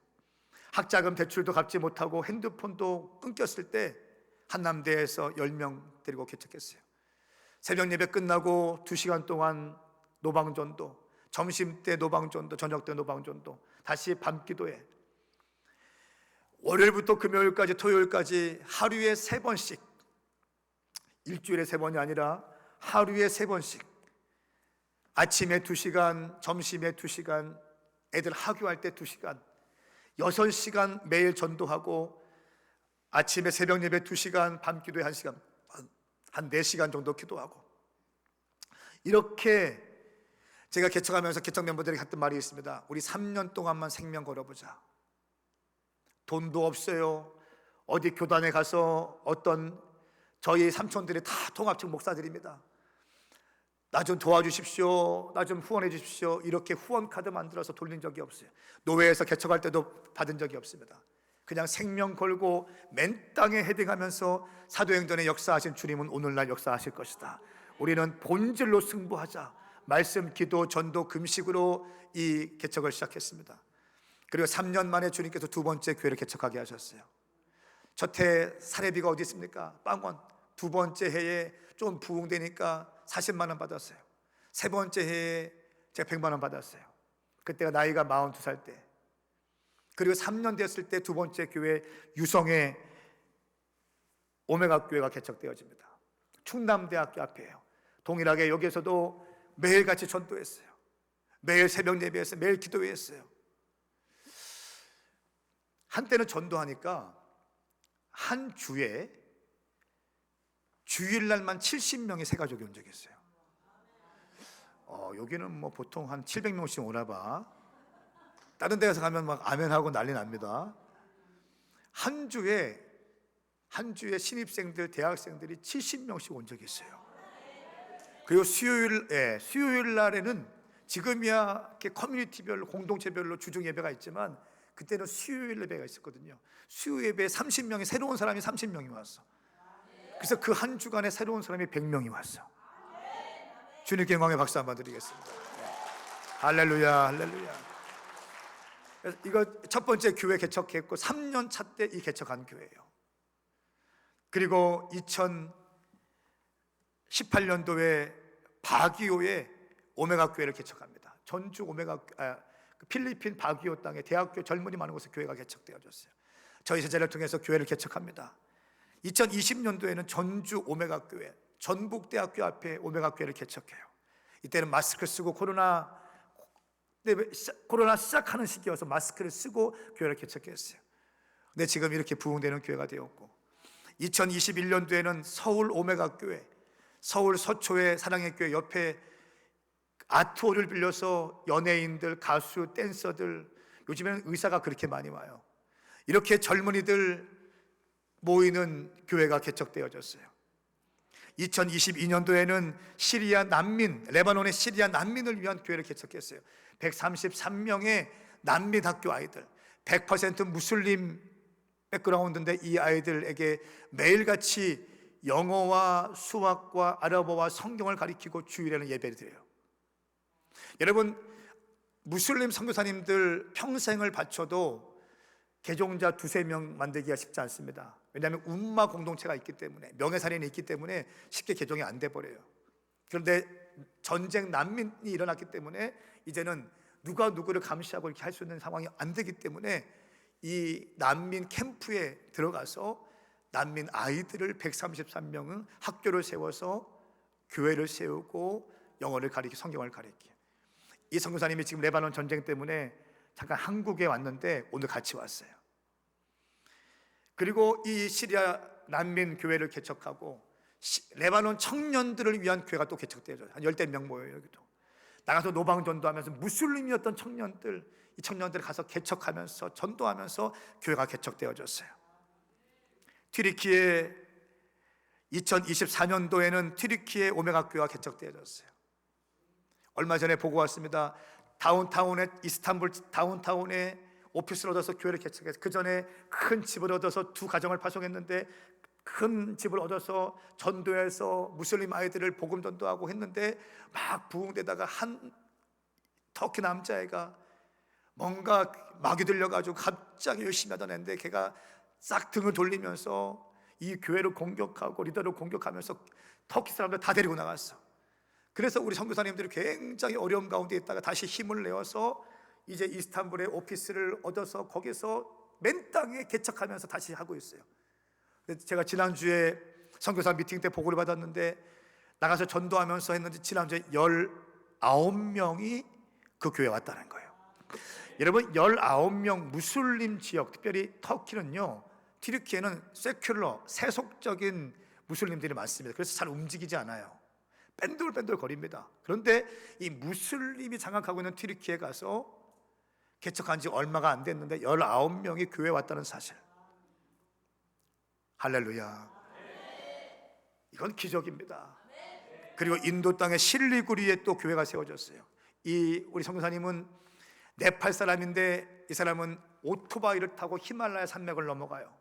학자금 대출도 갚지 못하고 핸드폰도 끊겼을 때 한남대에서 10명 데리고 개척했어요. 새벽 예배 끝나고 2시간 동안 노방전도, 점심때 노방전도, 저녁때 노방전도, 다시 밤기도회. 월요일부터 금요일까지, 토요일까지 하루에 3번씩, 일주일에 3번이 아니라 하루에 3번씩, 아침에 2시간, 점심에 2시간, 애들 학교할 때 2시간, 6시간 매일 전도하고, 아침에 새벽 예배 2시간, 밤기도회 1시간, 한 4시간 정도 기도하고. 이렇게 제가 개척하면서 개척 멤버들에게 했던 말이 있습니다. 우리 3년 동안만 생명 걸어보자. 돈도 없어요. 어디 교단에 가서 어떤 저희 삼촌들이 다 통합측 목사들입니다. 나 좀 도와주십시오, 나 좀 후원해 주십시오, 이렇게 후원 카드 만들어서 돌린 적이 없어요. 노회에서 개척할 때도 받은 적이 없습니다. 그냥 생명 걸고 맨 땅에 헤딩하면서 사도행전의 역사하신 주님은 오늘날 역사하실 것이다. 우리는 본질로 승부하자. 말씀, 기도, 전도, 금식으로 이 개척을 시작했습니다. 그리고 3년 만에 주님께서 2번째 교회를 개척하게 하셨어요. 첫 해 사례비가 어디 있습니까? 빵원. 2번째 해에 좀 부흥되니까 40만 원 받았어요. 3번째 해에 제가 100만 원 받았어요. 그때가 나이가 42살 때. 그리고 3년 됐을 때 2번째 교회 유성의 오메가 교회가 개척되어집니다. 충남대학교 앞이에요. 동일하게 여기에서도 매일같이 전도했어요. 매일 새벽 예배했어요. 매일 기도했어요. 한때는 전도하니까 한 주에 주일날만 70명의 새가족이 온 적이 있어요. 여기는 뭐 보통 한 700명씩 오나 봐. 다른 데 가서 가면 막 아멘하고 난리 납니다. 한 주에 신입생들, 대학생들이 70명씩 온 적이 있어요. 그리고 수요일 날에는 지금이야 이렇게 커뮤니티별로, 공동체별로 주중 예배가 있지만 그때는 수요일 예배가 있었거든요. 수요 예배에 30명이, 새로운 사람이 30명이 왔어. 그래서 그 한 주간에 새로운 사람이 100명이 왔어. 주님께 영광의 박수 한번 드리겠습니다. 할렐루야, 할렐루야. 이거 첫 번째 교회 개척했고 3년 차 때 이 개척한 교회예요. 그리고 2018년도에 바기오에 오메가 교회를 개척합니다. 전주 필리핀 바기오 땅에 대학교 젊은이 많은 곳에 교회가 개척되어졌어요. 저희 제자를 통해서 교회를 개척합니다. 2020년도에는 전주 오메가 교회, 전북대학교 앞에 오메가 교회를 개척해요. 이때는 마스크 쓰고 코로나 시작하는 시기여서 마스크를 쓰고 교회를 개척했어요. 근데 지금 이렇게 부흥되는 교회가 되었고, 2021년도에는 서울 오메가 교회, 서울 서초의 사랑의 교회 옆에 아트홀을 빌려서 연예인들, 가수, 댄서들, 요즘에는 의사가 그렇게 많이 와요. 이렇게 젊은이들 모이는 교회가 개척되어졌어요. 2022년도에는 시리아 난민, 레바논의 시리아 난민을 위한 교회를 개척했어요. 133명의 난민 학교 아이들, 100% 무슬림 백그라운드인데 이 아이들에게 매일같이 영어와 수학과 아랍어와 성경을 가르치고 주일에는 예배를 드려요. 여러분, 무슬림 선교사님들 평생을 바쳐도 개종자 2-3명 만들기가 쉽지 않습니다. 왜냐하면 움마 공동체가 있기 때문에, 명예살인이 있기 때문에 쉽게 개종이 안 돼 버려요. 그런데 전쟁 난민이 일어났기 때문에 이제는 누가 누구를 감시하고 이렇게 할 수 있는 상황이 안 되기 때문에 이 난민 캠프에 들어가서 난민 아이들을 133명은 학교를 세워서 교회를 세우고 영어를 가르치고 성경을 가르치고, 이 선교사님이 지금 레바논 전쟁 때문에 잠깐 한국에 왔는데 오늘 같이 왔어요. 그리고 이 시리아 난민 교회를 개척하고 레바논 청년들을 위한 교회가 또 개척되어져요. 한 10명 모여요. 여기도 나가서 노방 전도하면서 무슬림이었던 청년들, 이 청년들을 가서 개척하면서 전도하면서 교회가 개척되어졌어요. 튀르키예 2024년도에는 튀르키예 오메가 교회가 개척되어졌어요. 얼마 전에 보고 왔습니다. 다운타운에 이스탄불 다운타운에 오피스를 얻어서 교회를 개척해서 그 전에 큰 집을 얻어서 두 가정을 파송했는데 큰 집을 얻어서 전도해서 무슬림 아이들을 복음 전도하고 했는데 막 부흥되다가 한 터키 남자애가 뭔가 막이 들려가지고 갑자기 열심히 하던 애인데 걔가 싹 등을 돌리면서 이 교회를 공격하고 리더를 공격하면서 터키 사람들 다 데리고 나갔어. 그래서 우리 선교사님들이 굉장히 어려움 가운데 있다가 다시 힘을 내어서 이제 이스탄불에 오피스를 얻어서 거기서 맨 땅에 개척하면서 다시 하고 있어요. 제가 지난주에 선교사 미팅 때 보고를 받았는데 나가서 전도하면서 했는데 지난주에 19명이 그 교회에 왔다는 거예요. 여러분 19명 무슬림 지역, 특별히 터키는요, 튀르키예는 세큘러 세속적인 무슬림들이 많습니다. 그래서 잘 움직이지 않아요. 뺀돌뺀돌 거립니다. 그런데 이 무슬림이 장악하고 있는 튀르키예 가서 개척한 지 얼마가 안 됐는데 19명이 교회에 왔다는 사실. 할렐루야. 이건 기적입니다. 그리고 인도 땅의 실리구리에 또 교회가 세워졌어요. 이 우리 선교사님은 네팔 사람인데 이 사람은 오토바이를 타고 히말라야 산맥을 넘어가요.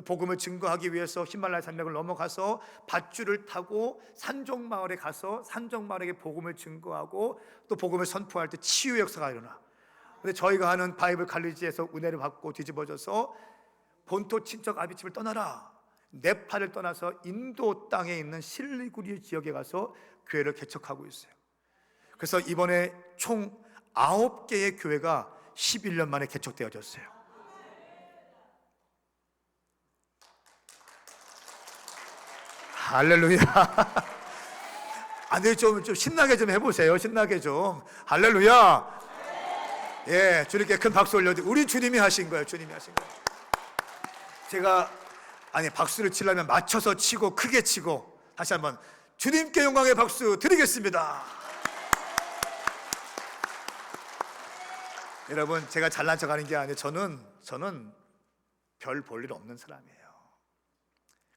복음을 증거하기 위해서 히말라야 산맥을 넘어가서 밧줄을 타고 산종마을에 가서 산종마을에게 복음을 증거하고 또 복음을 선포할 때 치유 역사가 일어나. 근데 저희가 하는 바이블 칼리지에서 은혜를 받고 뒤집어져서 본토 친척 아비집을 떠나라, 네팔을 떠나서 인도 땅에 있는 실리구리 지역에 가서 교회를 개척하고 있어요. 그래서 이번에 총 9개의 교회가 11년 만에 개척되어졌어요. 할렐루야. 아니 좀 신나게 좀 해보세요. 신나게 좀. 할렐루야. 예, 주님께 큰 박수 올려드리고, 우리 주님이 하신 거예요. 주님이 하신 거예요. 제가 박수를 치려면 맞춰서 치고 크게 치고, 다시 한번 주님께 영광의 박수 드리겠습니다. 여러분, 제가 잘난 척하는 게 아니에요. 저는 별 볼 일 없는 사람이에요.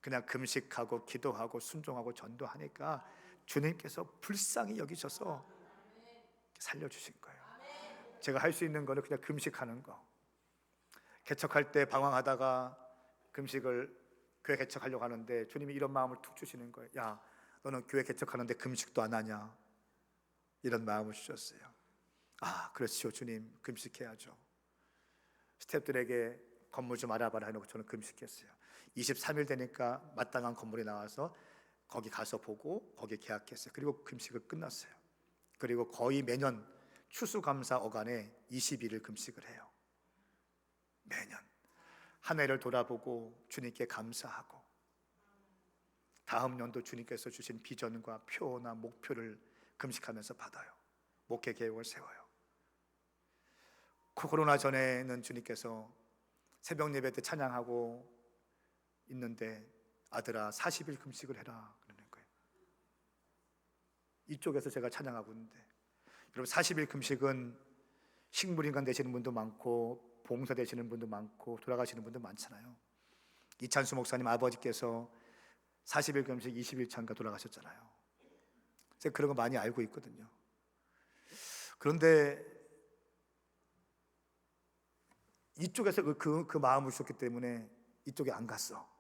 그냥 금식하고 기도하고 순종하고 전도하니까 주님께서 불쌍히 여기셔서 살려주신 거예요. 제가 할 수 있는 거는 그냥 금식하는 거. 개척할 때 방황하다가 금식을, 교회 개척하려고 하는데 주님이 이런 마음을 툭 주시는 거예요. 야, 너는 교회 개척하는데 금식도 안 하냐? 이런 마음을 주셨어요. 아, 그렇지요 주님, 금식해야죠. 스태프들에게 건물 좀 알아봐라 해놓고 저는 금식했어요. 23일 되니까 마땅한 건물이 나와서 거기 가서 보고 거기 계약했어요. 그리고 금식을 끝났어요. 그리고 거의 매년 추수감사 어간에 20일을 금식을 해요. 매년 한 해를 돌아보고 주님께 감사하고 다음 년도 주님께서 주신 비전과 표나 목표를 금식하면서 받아요. 목회 계획을 세워요. 코로나 전에는 주님께서 새벽 예배 때 찬양하고 있는데 아들아 40일 금식을 해라 그러는 거예요. 이쪽에서 제가 찬양하고 있는데, 여러분 40일 금식은 식물인간 되시는 분도 많고 봉사 되시는 분도 많고 돌아가시는 분도 많잖아요. 이찬수 목사님 아버지께서 40일 금식 20일 찬가 돌아가셨잖아요. 제가 그런 거 많이 알고 있거든요. 그런데 이쪽에서 그 마음을 주셨기 때문에 이쪽에 안 갔어.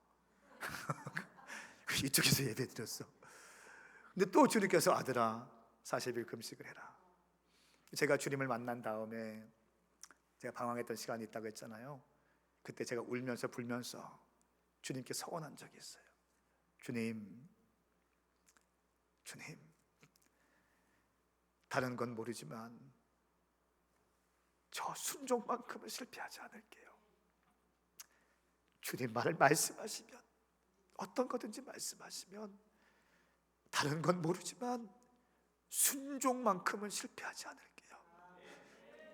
이쪽에서 예배 드렸어. 근데 또 주님께서 아들아 40일 금식을 해라. 제가 주님을 만난 다음에 제가 방황했던 시간이 있다고 했잖아요. 그때 제가 울면서 불면서 주님께 서원한 적이 있어요. 주님, 다른 건 모르지만 저 순종만큼은 실패하지 않을게요. 주님 말을 말씀하시면, 어떤 거든지 말씀하시면 다른 건 모르지만 순종만큼은 실패하지 않을게요.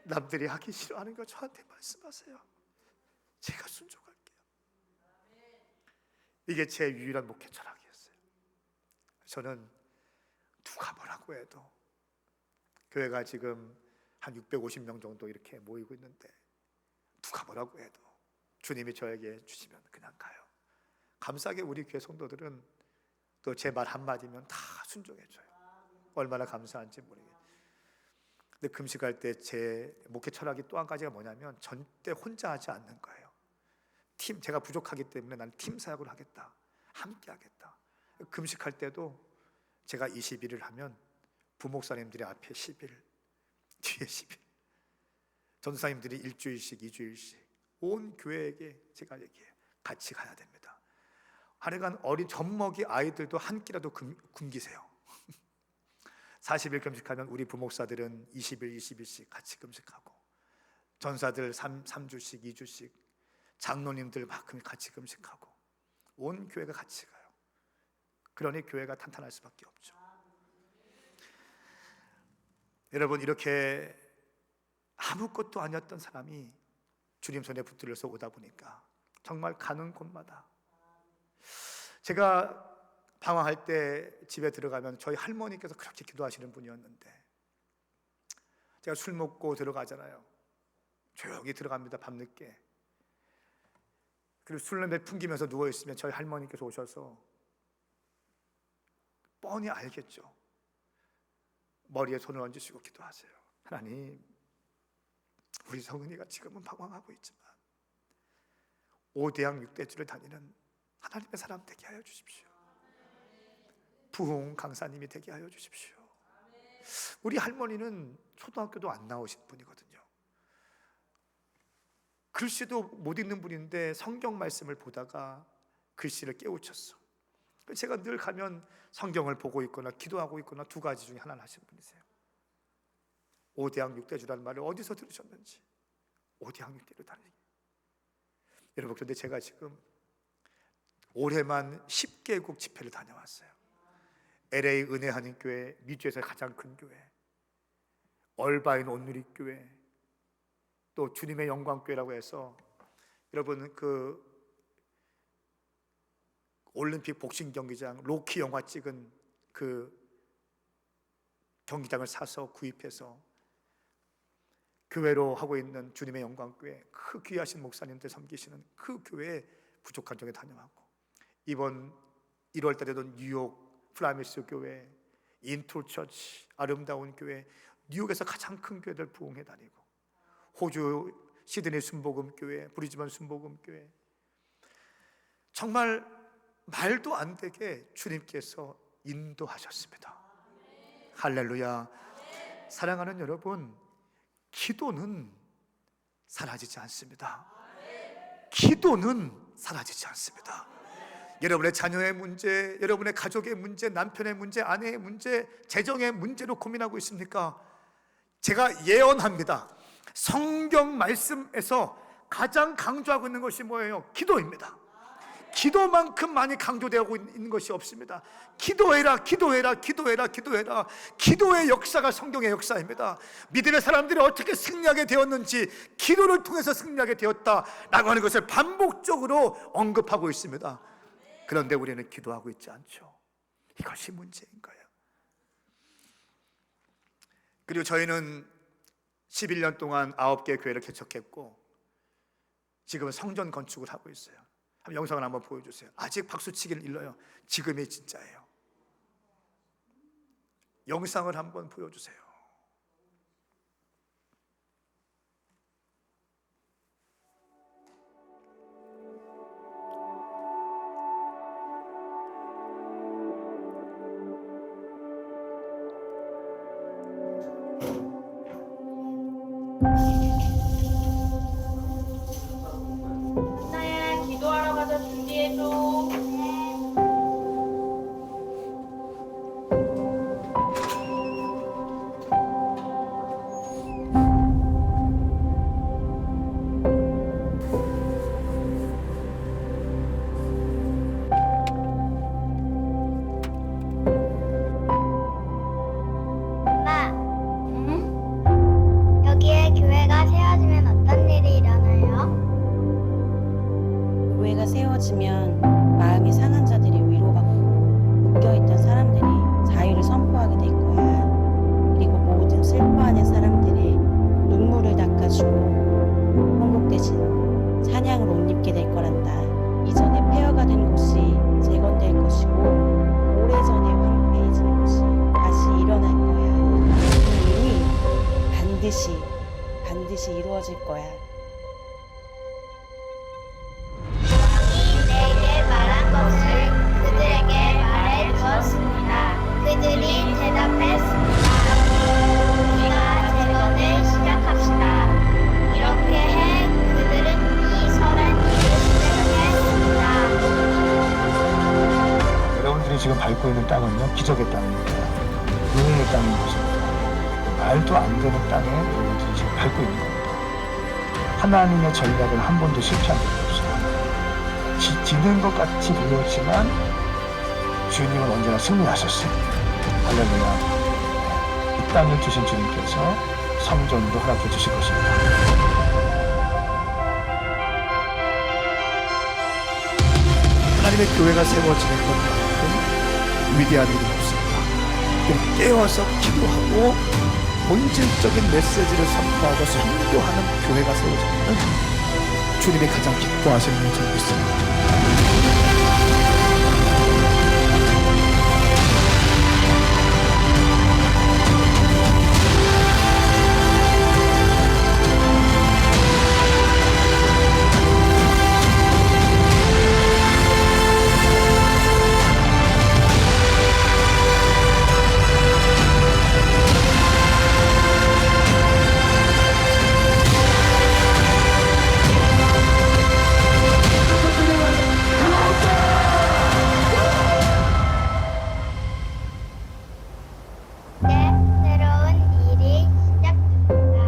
남들이 하기 싫어하는 거 저한테 말씀하세요. 제가 순종할게요. 이게 제 유일한 목회 철학이었어요. 저는 누가 뭐라고 해도, 교회가 지금 한 650명 정도 이렇게 모이고 있는데 누가 뭐라고 해도 주님이 저에게 주시면 그냥 가요. 감사하게 우리 교회 성도들은 또 제 말 한마디면 다 순종해줘요. 얼마나 감사한지 모르겠어요. 근데 금식할 때 제 목회 철학이 또 한 가지가 뭐냐면 절대 혼자 하지 않는 거예요. 제가 부족하기 때문에 나는 팀 사역을 하겠다, 함께 하겠다. 금식할 때도 제가 21일 하면 부목사님들이 앞에 10일, 뒤에 10일, 전도사님들이 일주일씩, 2주일씩 온 교회에게 제가 얘기해요. 같이 가야 됩니다. 하여간 어린 젖먹이 아이들도 한 끼라도 굶기세요. 40일 금식하면 우리 부목사들은 20일, 20일씩 같이 금식하고, 전사들 3주씩, 2주씩, 장로님들 막 같이 금식하고, 온 교회가 같이 가요. 그러니 교회가 탄탄할 수밖에 없죠. 여러분, 이렇게 아무것도 아니었던 사람이 주님 손에 붙들려서 오다 보니까 정말 가는 곳마다, 제가 방황할 때 집에 들어가면 저희 할머니께서 그렇게 기도하시는 분이었는데, 제가 술 먹고 들어가잖아요. 조용히 들어갑니다, 밤늦게. 그리고 술 냄새 풍기면서 누워있으면 저희 할머니께서 오셔서 뻔히 알겠죠. 머리에 손을 얹으시고 기도하세요. 하나님, 우리 성은이가 지금은 방황하고 있지만 5대양 6대주를 다니는 하나님의 사람 되게 하여 주십시오. 부흥 강사님이 되게 하여 주십시오. 우리 할머니는 초등학교도 안 나오신 분이거든요. 글씨도 못 읽는 분인데 성경 말씀을 보다가 글씨를 깨우쳤어. 제가 늘 가면 성경을 보고 있거나 기도하고 있거나 두 가지 중에 하나를 하시는 분이세요. 5대양 6대주라는 말을 어디서 들으셨는지, 5대양 6대로 다니기. 여러분, 그런데 제가 지금 올해만 10개국 집회를 다녀왔어요. LA 은혜 한인교회, 미주에서 가장 큰 교회, 얼바인 온누리교회, 또 주님의 영광교회라고 해서, 여러분 그 올림픽 복싱 경기장, 로키 영화 찍은 그 경기장을 사서 구입해서 교회로 하고 있는 주님의 영광교회, 그 귀하신 목사님들 섬기시는 그 교회에 부족한 종에 다녀왔고, 이번 1월 달에도 뉴욕 플라미스 교회, 인톨처치, 아름다운 교회, 뉴욕에서 가장 큰 교회들 부흥해 다니고, 호주 시드니 순복음교회, 브리즈번 순복음교회, 정말 말도 안 되게 주님께서 인도하셨습니다. 할렐루야. 사랑하는 여러분, 기도는 사라지지 않습니다. 기도는 사라지지 않습니다. 여러분의 자녀의 문제, 여러분의 가족의 문제, 남편의 문제, 아내의 문제, 재정의 문제로 고민하고 있습니까? 제가 예언합니다. 성경 말씀에서 가장 강조하고 있는 것이 뭐예요? 기도입니다. 기도만큼 많이 강조되고 있는 것이 없습니다. 기도해라, 기도해라, 기도해라, 기도해라. 기도의 역사가 성경의 역사입니다. 믿음의 사람들이 어떻게 승리하게 되었는지, 기도를 통해서 승리하게 되었다라고 하는 것을 반복적으로 언급하고 있습니다. 그런데 우리는 기도하고 있지 않죠. 이것이 문제인 거예요. 그리고 저희는 11년 동안 9개 교회를 개척했고, 지금은 성전 건축을 하고 있어요. 한번 영상을 한번 보여주세요. 아직 박수치기는 일러요. 지금이 진짜예요. 영상을 한번 보여주세요. 나야 기도하러 가자. 준비해줘. 이루어질 거야. 내게 말한 것을 그들에게 말해 주었습니다. 그들이 대답했습니다. 우리가 재건을 시작합시다. 이렇게 해 그들은 이 선한 일을 시작했습니다. 여러분들이 지금 밟고 있는 땅은요, 기적의 땅입니다. 은혜의 땅인 것입니다. 말도 안 되는 땅에 여러분들이 지금 밟고 있는 겁니다. 하나님의 전략을 한 번도 실패한 적이 없어요. 지는 것 같이 보였지만 주님은 언제나 승리하셨습니다. 할렐루야. 이 땅을 주신 주님께서 성전도 허락해 주실 것입니다. 하나님의 교회가 세워지는 것만큼 위대한 일이 없습니다. 깨어서 기도하고 본질적인 메시지를 선포하고 선교하는 교회가 세워지면 주님이 가장 기뻐하시는 줄 믿습니다. 새로운 일이 시작됩니다.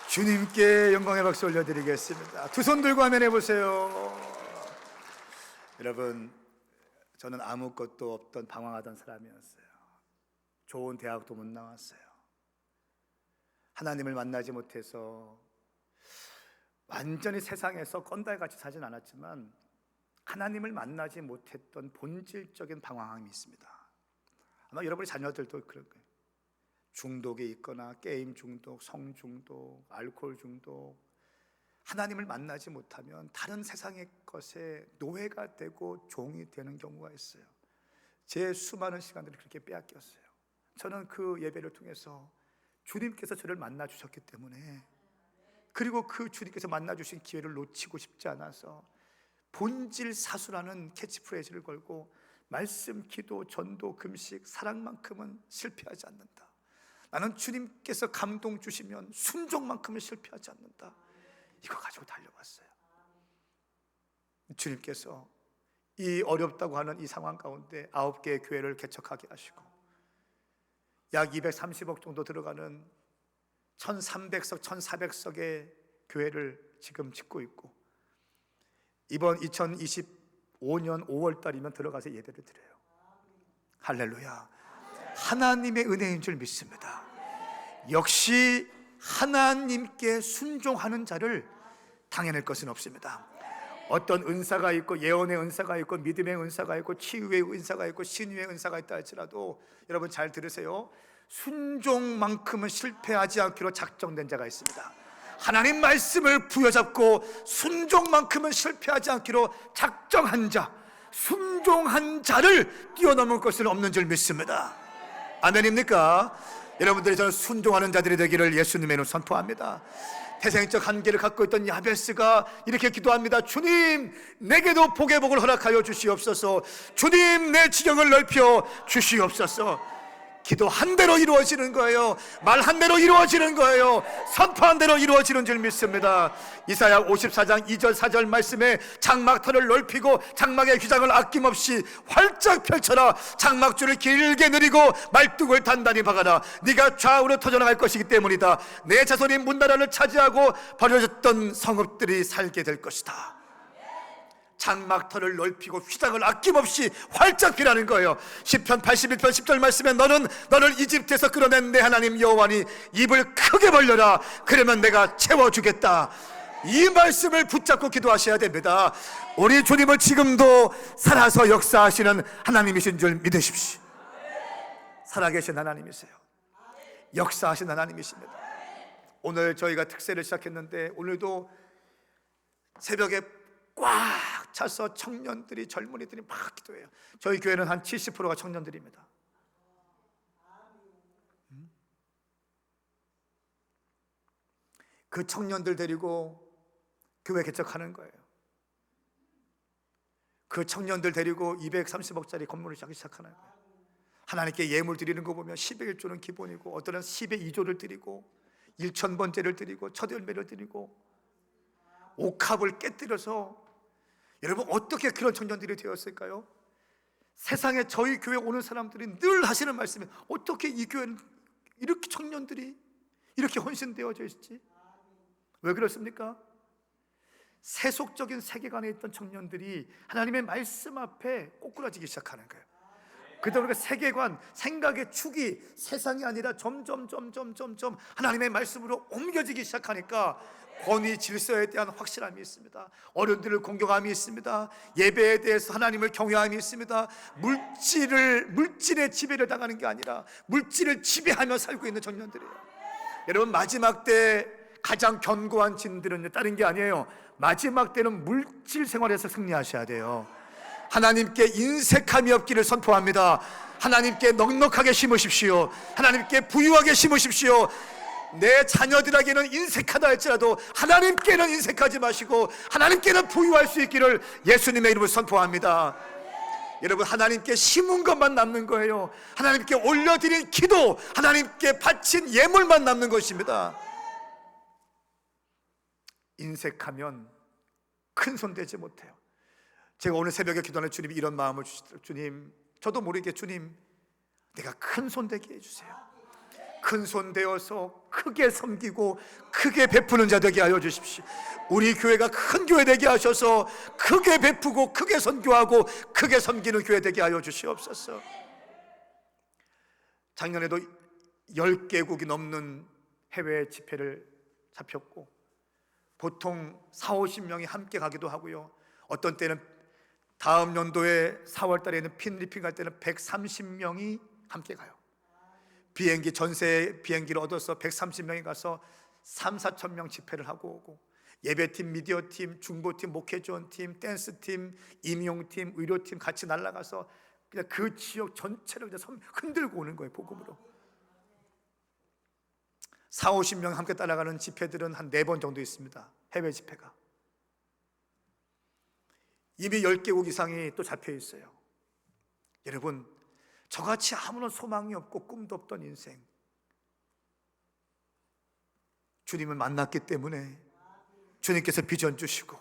주님께 영광의 박수 올려드리겠습니다. 두 손 들고 화면해 보세요. 여러분, 저는 아무것도 없던 방황하던 사람이었어요. 좋은 대학도 못 나왔어요. 하나님을 만나지 못해서 완전히 세상에서 건달같이 사진 않았지만 하나님을 만나지 못했던 본질적인 방황함이 있습니다. 아마 여러분의 자녀들도 그럴 거예요. 중독에 있거나 게임 중독, 성 중독, 알코올 중독, 하나님을 만나지 못하면 다른 세상의 것에 노예가 되고 종이 되는 경우가 있어요. 제 수많은 시간들을 그렇게 빼앗겼어요. 저는 그 예배를 통해서 주님께서 저를 만나 주셨기 때문에, 그리고 그 주님께서 만나 주신 기회를 놓치고 싶지 않아서 본질 사수라는 캐치프레이즈를 걸고 말씀, 기도, 전도, 금식, 사랑만큼은 실패하지 않는다. 나는 주님께서 감동 주시면 순종만큼은 실패하지 않는다. 이거 가지고 달려왔어요. 주님께서 이 어렵다고 하는 이 상황 가운데 9개의 교회를 개척하게 하시고 약 230억 정도 들어가는 1300석, 1400석의 교회를 지금 짓고 있고, 이번 2025년 5월 달이면 들어가서 예배를 드려요. 할렐루야. 하나님의 은혜인 줄 믿습니다. 역시 하나님께 순종하는 자를 당해낼 것은 없습니다. 어떤 은사가 있고, 예언의 은사가 있고, 믿음의 은사가 있고, 치유의 은사가 있고, 신유의 은사가 있다 할지라도 여러분 잘 들으세요. 순종만큼은 실패하지 않기로 작정된 자가 있습니다. 하나님 말씀을 부여잡고 순종만큼은 실패하지 않기로 작정한 자, 순종한 자를 뛰어넘을 것은 없는 줄 믿습니다. 아멘입니까? 여러분들이 저는 순종하는 자들이 되기를 예수님의 이름으로 선포합니다. 태생적 한계를 갖고 있던 야베스가 이렇게 기도합니다. 주님, 내게도 복의 복을 허락하여 주시옵소서. 주님, 내 지경을 넓혀 주시옵소서. 기도한 대로 이루어지는 거예요. 말한 대로 이루어지는 거예요. 선포한 대로 이루어지는 줄 믿습니다. 이사야 54장 2절 4절 말씀에 장막터를 넓히고 장막의 휘장을 아낌없이 활짝 펼쳐라. 장막줄을 길게 늘이고 말뚝을 단단히 박아라. 네가 좌우로 터져나갈 것이기 때문이다. 내 자손이 문나라를 차지하고 버려졌던 성읍들이 살게 될 것이다. 장막터를 넓히고 휘장을 아낌없이 활짝 피라는 거예요. 시편 81편 10절 말씀에 너는 너를 이집트에서 끌어낸 내 하나님 여호와니 입을 크게 벌려라. 그러면 내가 채워주겠다. 이 말씀을 붙잡고 기도하셔야 됩니다. 우리 주님은 지금도 살아서 역사하시는 하나님이신 줄 믿으십시오. 살아계신 하나님이세요. 역사하신 하나님이십니다. 오늘 저희가 특세를 시작했는데 오늘도 새벽에 꽉 차서 청년들이, 젊은이들이 막 기도해요. 저희 교회는 한 70%가 청년들입니다. 그 청년들 데리고 교회 개척하는 거예요. 그 청년들 데리고 230억짜리 건물을 시작하는 거예요. 하나님께 예물 드리는 거 보면 10의 1조는 기본이고, 어떤 10의 2조를 드리고, 1,000번째를 드리고, 첫 열매를 드리고, 옥합을 깨뜨려서, 여러분 어떻게 그런 청년들이 되었을까요? 세상에 저희 교회 오는 사람들이 늘 하시는 말씀이, 어떻게 이 교회는 이렇게 청년들이 이렇게 헌신되어져 있지? 왜 그렇습니까? 세속적인 세계관에 있던 청년들이 하나님의 말씀 앞에 꼬꾸라지기 시작하는 거예요. 그러다 보니까 세계관, 생각의 축이 세상이 아니라 점점 하나님의 말씀으로 옮겨지기 시작하니까 권위 질서에 대한 확실함이 있습니다. 어른들을 공경함이 있습니다. 예배에 대해서 하나님을 경외함이 있습니다. 물질의 지배를 당하는 게 아니라 물질을 지배하며 살고 있는 청년들이에요. 여러분, 마지막 때 가장 견고한 진들은요, 다른 게 아니에요. 마지막 때는 물질 생활에서 승리하셔야 돼요. 하나님께 인색함이 없기를 선포합니다. 하나님께 넉넉하게 심으십시오. 하나님께 부유하게 심으십시오. 내 자녀들에게는 인색하다 할지라도 하나님께는 인색하지 마시고 하나님께는 부유할 수 있기를 예수님의 이름으로 선포합니다. 여러분, 하나님께 심은 것만 남는 거예요. 하나님께 올려드린 기도, 하나님께 바친 예물만 남는 것입니다. 인색하면 큰 손 대지 못해요. 제가 오늘 새벽에 기도하는 주님이 이런 마음을 주시더라고요. 주님, 저도 모르게 주님, 내가 큰 손 되게 해주세요. 큰 손 되어서 크게 섬기고 크게 베푸는 자 되게 하여 주십시오. 우리 교회가 큰 교회 되게 하셔서 크게 베푸고 크게 선교하고 크게 섬기는 교회 되게 하여 주시옵소서. 작년에도 10개국이 넘는 해외 집회를 잡혔고, 보통 40-50명이 함께 가기도 하고요. 어떤 때는 다음 연도에 4월 달에는 필리핀 갈 때는 130명이 함께 가요. 비행기, 전세 비행기를 얻어서 130명이 가서 3-4천 명 집회를 하고 오고, 예배팀, 미디어팀, 중보팀, 목회지원팀, 댄스팀, 임용팀, 의료팀 같이 날아가서 그냥 그 지역 전체를 그냥 흔들고 오는 거예요, 복음으로. 40-50명 함께 따라가는 집회들은 한 4번 정도 있습니다, 해외 집회가. 이미 10개국 이상이 또 잡혀 있어요. 여러분, 저같이 아무런 소망이 없고 꿈도 없던 인생, 주님을 만났기 때문에 주님께서 비전 주시고,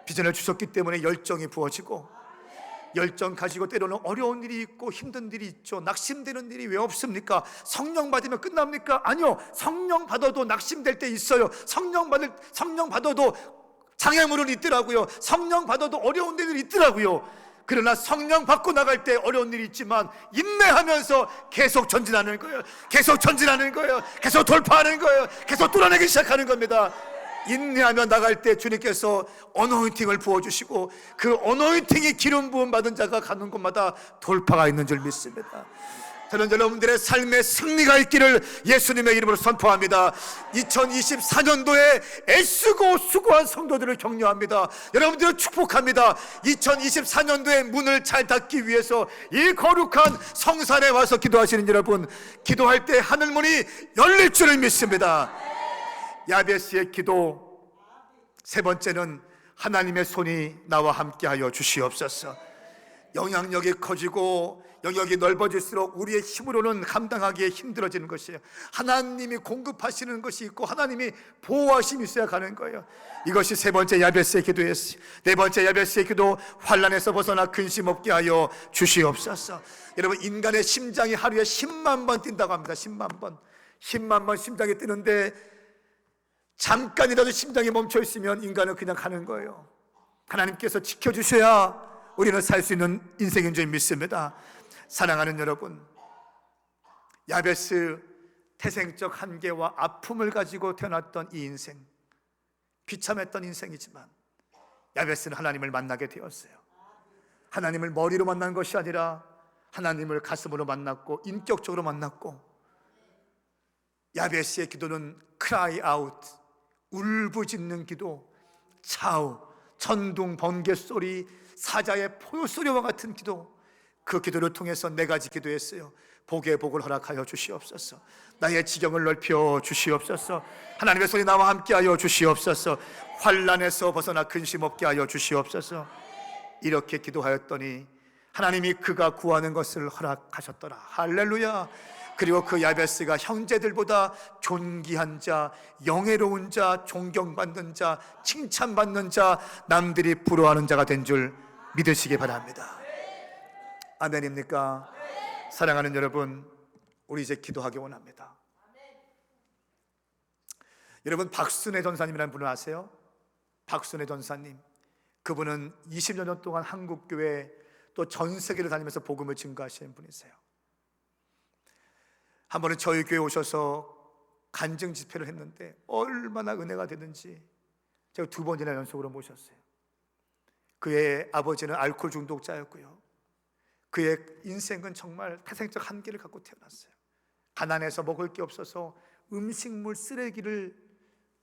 비전을 주셨기 때문에 열정이 부어지고, 열정 가지고 때로는 어려운 일이 있고 힘든 일이 있죠. 낙심되는 일이 왜 없습니까? 성령 받으면 끝납니까? 아니요, 성령 받아도 낙심될 때 있어요. 성령 받아도 장애물은 있더라고요. 성령 받아도 어려운 일이 있더라고요. 그러나 성령 받고 나갈 때 어려운 일이 있지만 인내하면서 계속 전진하는 거예요. 계속 전진하는 거예요. 계속 돌파하는 거예요. 계속 뚫어내기 시작하는 겁니다. 인내하며 나갈 때 주님께서 어노인팅을 부어주시고, 그 어노인팅이 기름 부음 받은 자가 가는 곳마다 돌파가 있는 줄 믿습니다. 저는 여러분들의 삶에 승리가 있기를 예수님의 이름으로 선포합니다. 2024년도에 애쓰고 수고한 성도들을 격려합니다. 여러분들을 축복합니다. 2024년도에 문을 잘 닫기 위해서 이 거룩한 성산에 와서 기도하시는 여러분, 기도할 때 하늘문이 열릴 줄을 믿습니다. 야베스의 기도, 세 번째는 하나님의 손이 나와 함께하여 주시옵소서. 영향력이 커지고 영역이 넓어질수록 우리의 힘으로는 감당하기에 힘들어지는 것이에요. 하나님이 공급하시는 것이 있고 하나님이 보호하심이 있어야 가는 거예요. 이것이 세 번째 야베스의 기도였어요. 네 번째 야베스의 기도, 환난에서 벗어나 근심 없게 하여 주시옵소서. 여러분, 인간의 심장이 하루에 10만 번 뛴다고 합니다. 10만 번. 10만 번 심장이 뛰는데 잠깐이라도 심장이 멈춰 있으면 인간은 그냥 가는 거예요. 하나님께서 지켜주셔야 우리는 살 수 있는 인생인 줄 믿습니다. 사랑하는 여러분, 야베스 태생적 한계와 아픔을 가지고 태어났던 이 인생, 비참했던 인생이지만 야베스는 하나님을 만나게 되었어요. 하나님을 머리로 만난 것이 아니라 하나님을 가슴으로 만났고 인격적으로 만났고, 야베스의 기도는 cry out, 울부짖는 기도, 좌우 천둥 번개 소리, 사자의 포효 소리와 같은 기도, 그 기도를 통해서 네 가지 기도했어요. 복의 복을 허락하여 주시옵소서. 나의 지경을 넓혀 주시옵소서. 하나님의 손이 나와 함께하여 주시옵소서. 환난에서 벗어나 근심 없게 하여 주시옵소서. 이렇게 기도하였더니 하나님이 그가 구하는 것을 허락하셨더라. 할렐루야. 그리고 그 야베스가 형제들보다 존귀한 자, 영예로운 자, 존경받는 자, 칭찬받는 자, 남들이 부러워하는 자가 된 줄 믿으시기 바랍니다. 아멘입니까? 사랑하는 여러분, 우리 이제 기도하기 원합니다. 여러분, 박순애 전사님이라는 분을 아세요? 박순애 전사님, 그분은 20여 년 동안 한국교회 또 전 세계를 다니면서 복음을 증거하시는 분이세요. 한 번은 저희 교회에 오셔서 간증 집회를 했는데 얼마나 은혜가 되는지 제가 2번이나 연속으로 모셨어요. 그의 아버지는 알코올 중독자였고요, 그의 인생은 정말 태생적 한계를 갖고 태어났어요. 가난해서 먹을 게 없어서 음식물 쓰레기를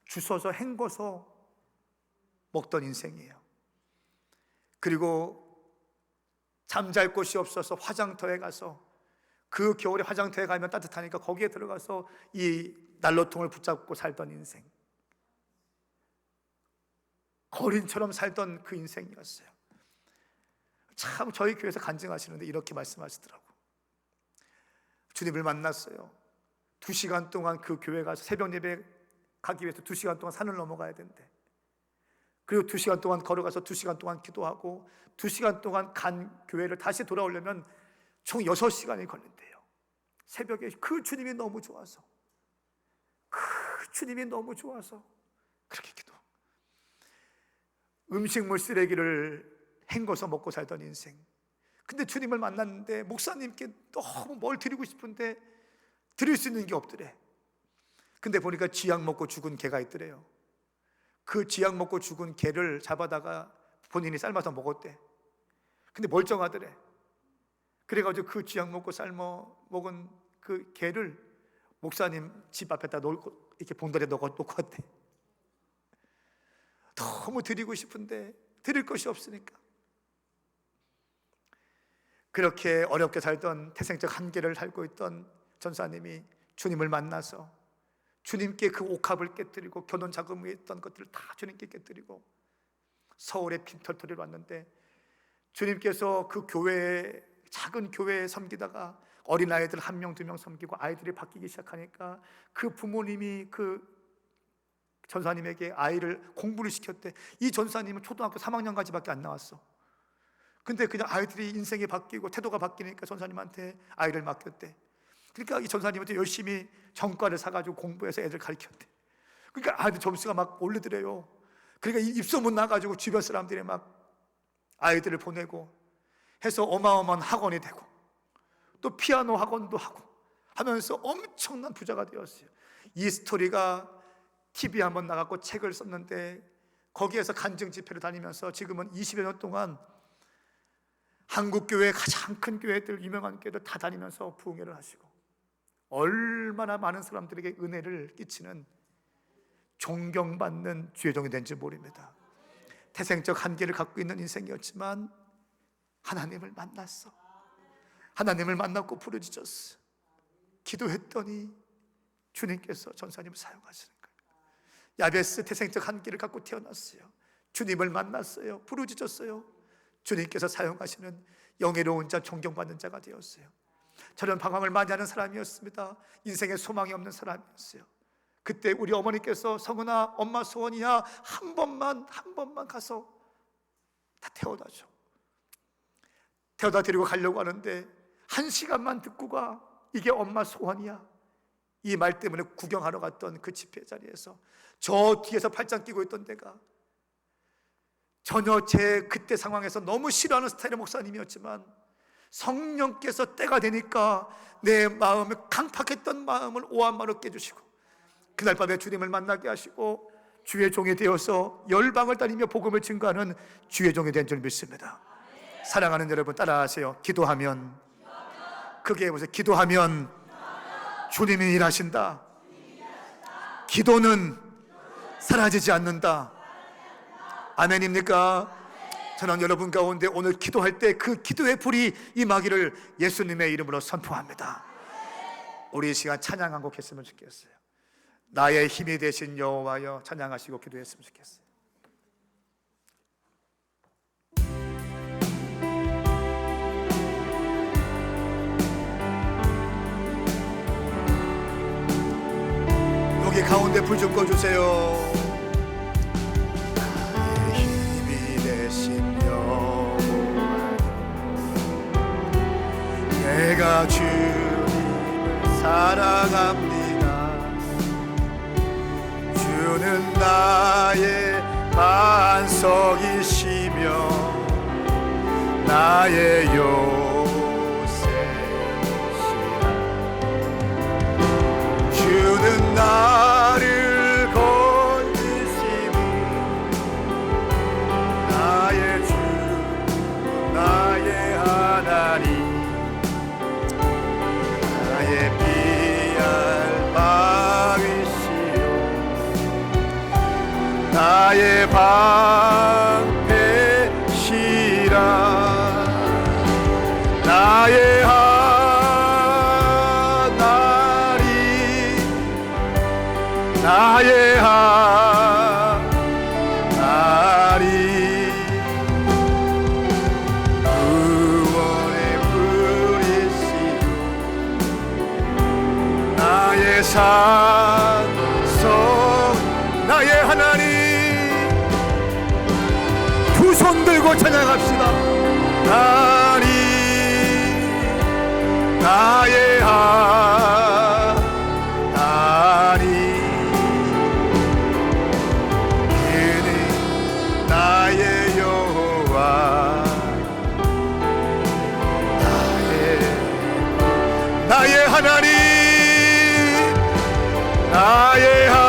주워서 헹궈서 먹던 인생이에요. 그리고 잠잘 곳이 없어서 화장터에 가서, 그 겨울에 화장터에 가면 따뜻하니까 거기에 들어가서 이 난로통을 붙잡고 살던 인생, 거린처럼 살던 그 인생이었어요. 참 저희 교회에서 간증하시는데 이렇게 말씀하시더라고. 주님을 만났어요. 2시간 동안 그 교회 가서 새벽 예배 가기 위해서 2시간 동안 산을 넘어가야 된대. 그리고 2시간 동안 걸어가서 2시간 동안 기도하고 2시간 동안 간 교회를 다시 돌아오려면 총 6시간이 걸린대요. 새벽에 그 주님이 너무 좋아서, 그 주님이 너무 좋아서 그렇게 기도. 음식물 쓰레기를 헹궈서 먹고 살던 인생. 근데 주님을 만났는데 목사님께 너무 뭘 드리고 싶은데 드릴 수 있는 게 없더래. 근데 보니까 쥐약 먹고 죽은 개가 있더래요. 그 쥐약 먹고 죽은 개를 잡아다가 본인이 삶아서 먹었대. 근데 멀쩡하더래. 그래가지고 그 쥐약 먹고 삶아 먹은 그 개를 목사님 집 앞에다 놓고 이렇게 봉다리에 놓고 왔대. 너무 드리고 싶은데 드릴 것이 없으니까. 그렇게 어렵게 살던 태생적 한계를 살고 있던 전사님이 주님을 만나서 주님께 그 옥합을 깨뜨리고 결혼 자금에 있던 것들을 다 주님께 깨뜨리고 서울에 빈털터리로 왔는데, 주님께서 그 교회에, 작은 교회에 섬기다가 어린아이들 1명 2명 섬기고 아이들이 바뀌기 시작하니까 그 부모님이 그 전사님에게 아이를 공부를 시켰대. 이 전사님은 초등학교 3학년까지밖에 안 나왔어. 근데 그냥 아이들이 인생이 바뀌고 태도가 바뀌니까 전사님한테 아이를 맡겼대. 그러니까 이 전사님한테 열심히 전과를 사가지고 공부해서 애들 가르쳤대. 그러니까 아이들 점수가 막 오르더래요. 그러니까 입소문 나가지고 주변 사람들이 막 아이들을 보내고 해서 어마어마한 학원이 되고 또 피아노 학원도 하고 하면서 엄청난 부자가 되었어요. 이 스토리가 TV에 한번 나갔고 책을 썼는데, 거기에서 간증 집회를 다니면서 지금은 20여 년 동안 한국교회 가장 큰 교회들, 유명한 교회들 다 다니면서 부흥회를 하시고, 얼마나 많은 사람들에게 은혜를 끼치는 존경받는 주의 종이 된지 모릅니다. 태생적 한계를 갖고 있는 인생이었지만 하나님을 만났어. 하나님을 만났고 부르짖었어. 기도했더니 주님께서 전사님을 사용하시는 거예요. 야베스 태생적 한계를 갖고 태어났어요. 주님을 만났어요. 부르짖었어요. 주님께서 사용하시는 영예로운 자, 존경받는 자가 되었어요. 저는 방황을 많이 하는 사람이었습니다. 인생에 소망이 없는 사람이었어요. 그때 우리 어머니께서 성은아, 엄마 소원이야, 한 번만 가서 다 태워다 줘. 태워다 드리고 가려고 하는데 1시간만 듣고 가. 이게 엄마 소원이야. 이 말 때문에 구경하러 갔던 그 집회 자리에서 저 뒤에서 팔짱 끼고 있던 데가 전혀 제 그때 상황에서 너무 싫어하는 스타일의 목사님이었지만 성령께서 때가 되니까 내 마음에 강팍했던 마음을 오한마로 깨주시고 그날 밤에 주님을 만나게 하시고 주의 종이 되어서 열방을 다니며 복음을 증거하는 주의 종이 된 줄 믿습니다. 사랑하는 여러분, 따라하세요. 기도하면, 크게 해보세요. 기도하면 주님이 일하신다. 기도는 사라지지 않는다. 아멘입니까? 저는 여러분 가운데 오늘 기도할 때 그 기도의 불이 임하기를 예수님의 이름으로 선포합니다. 우리 이 시간 찬양 한 곡 했으면 좋겠어요. 나의 힘이 되신 여호와여, 찬양하시고 기도했으면 좋겠어요. 여기 가운데 불 좀 꺼주세요. 나의 힘이 되신 여호와여, 내가 주님을 사랑합니다. 주는 나의 반석이시며 나의 요새시라. 주는 나를 건지시니 나의 주 나의 하나님, 나의 피할 방이시요 나의 방패시라. 나의 나의 하나님, 구원의 불이시요 나의 산성, 나의 하나님. 두 손 들고 찬양합시다. 하나님, 나의 하나님, 나의 여호와, 나의 하나님, 나의 하나님,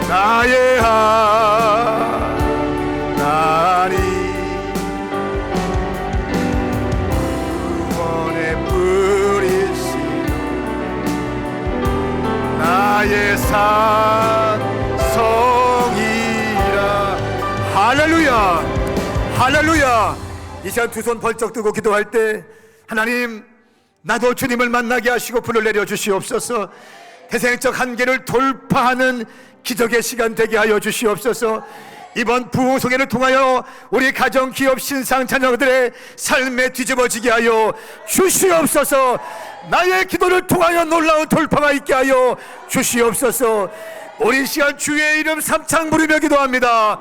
나의 하나님, 구원의 불이시요 나의 산성이라. 할렐루야, 할렐루야. 이 시간 두 손 벌쩍 들고 기도할 때, 하나님, 나도 주님을 만나게 하시고 불을 내려 주시옵소서. 태생적 한계를 돌파하는 기적의 시간 되게 하여 주시옵소서. 이번 부흥송회를 통하여 우리 가정, 기업, 신상, 자녀들의 삶에 뒤집어지게 하여 주시옵소서. 나의 기도를 통하여 놀라운 돌파가 있게 하여 주시옵소서. 우리 시간 주의 이름 삼창 부르며 기도합니다.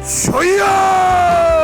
주여!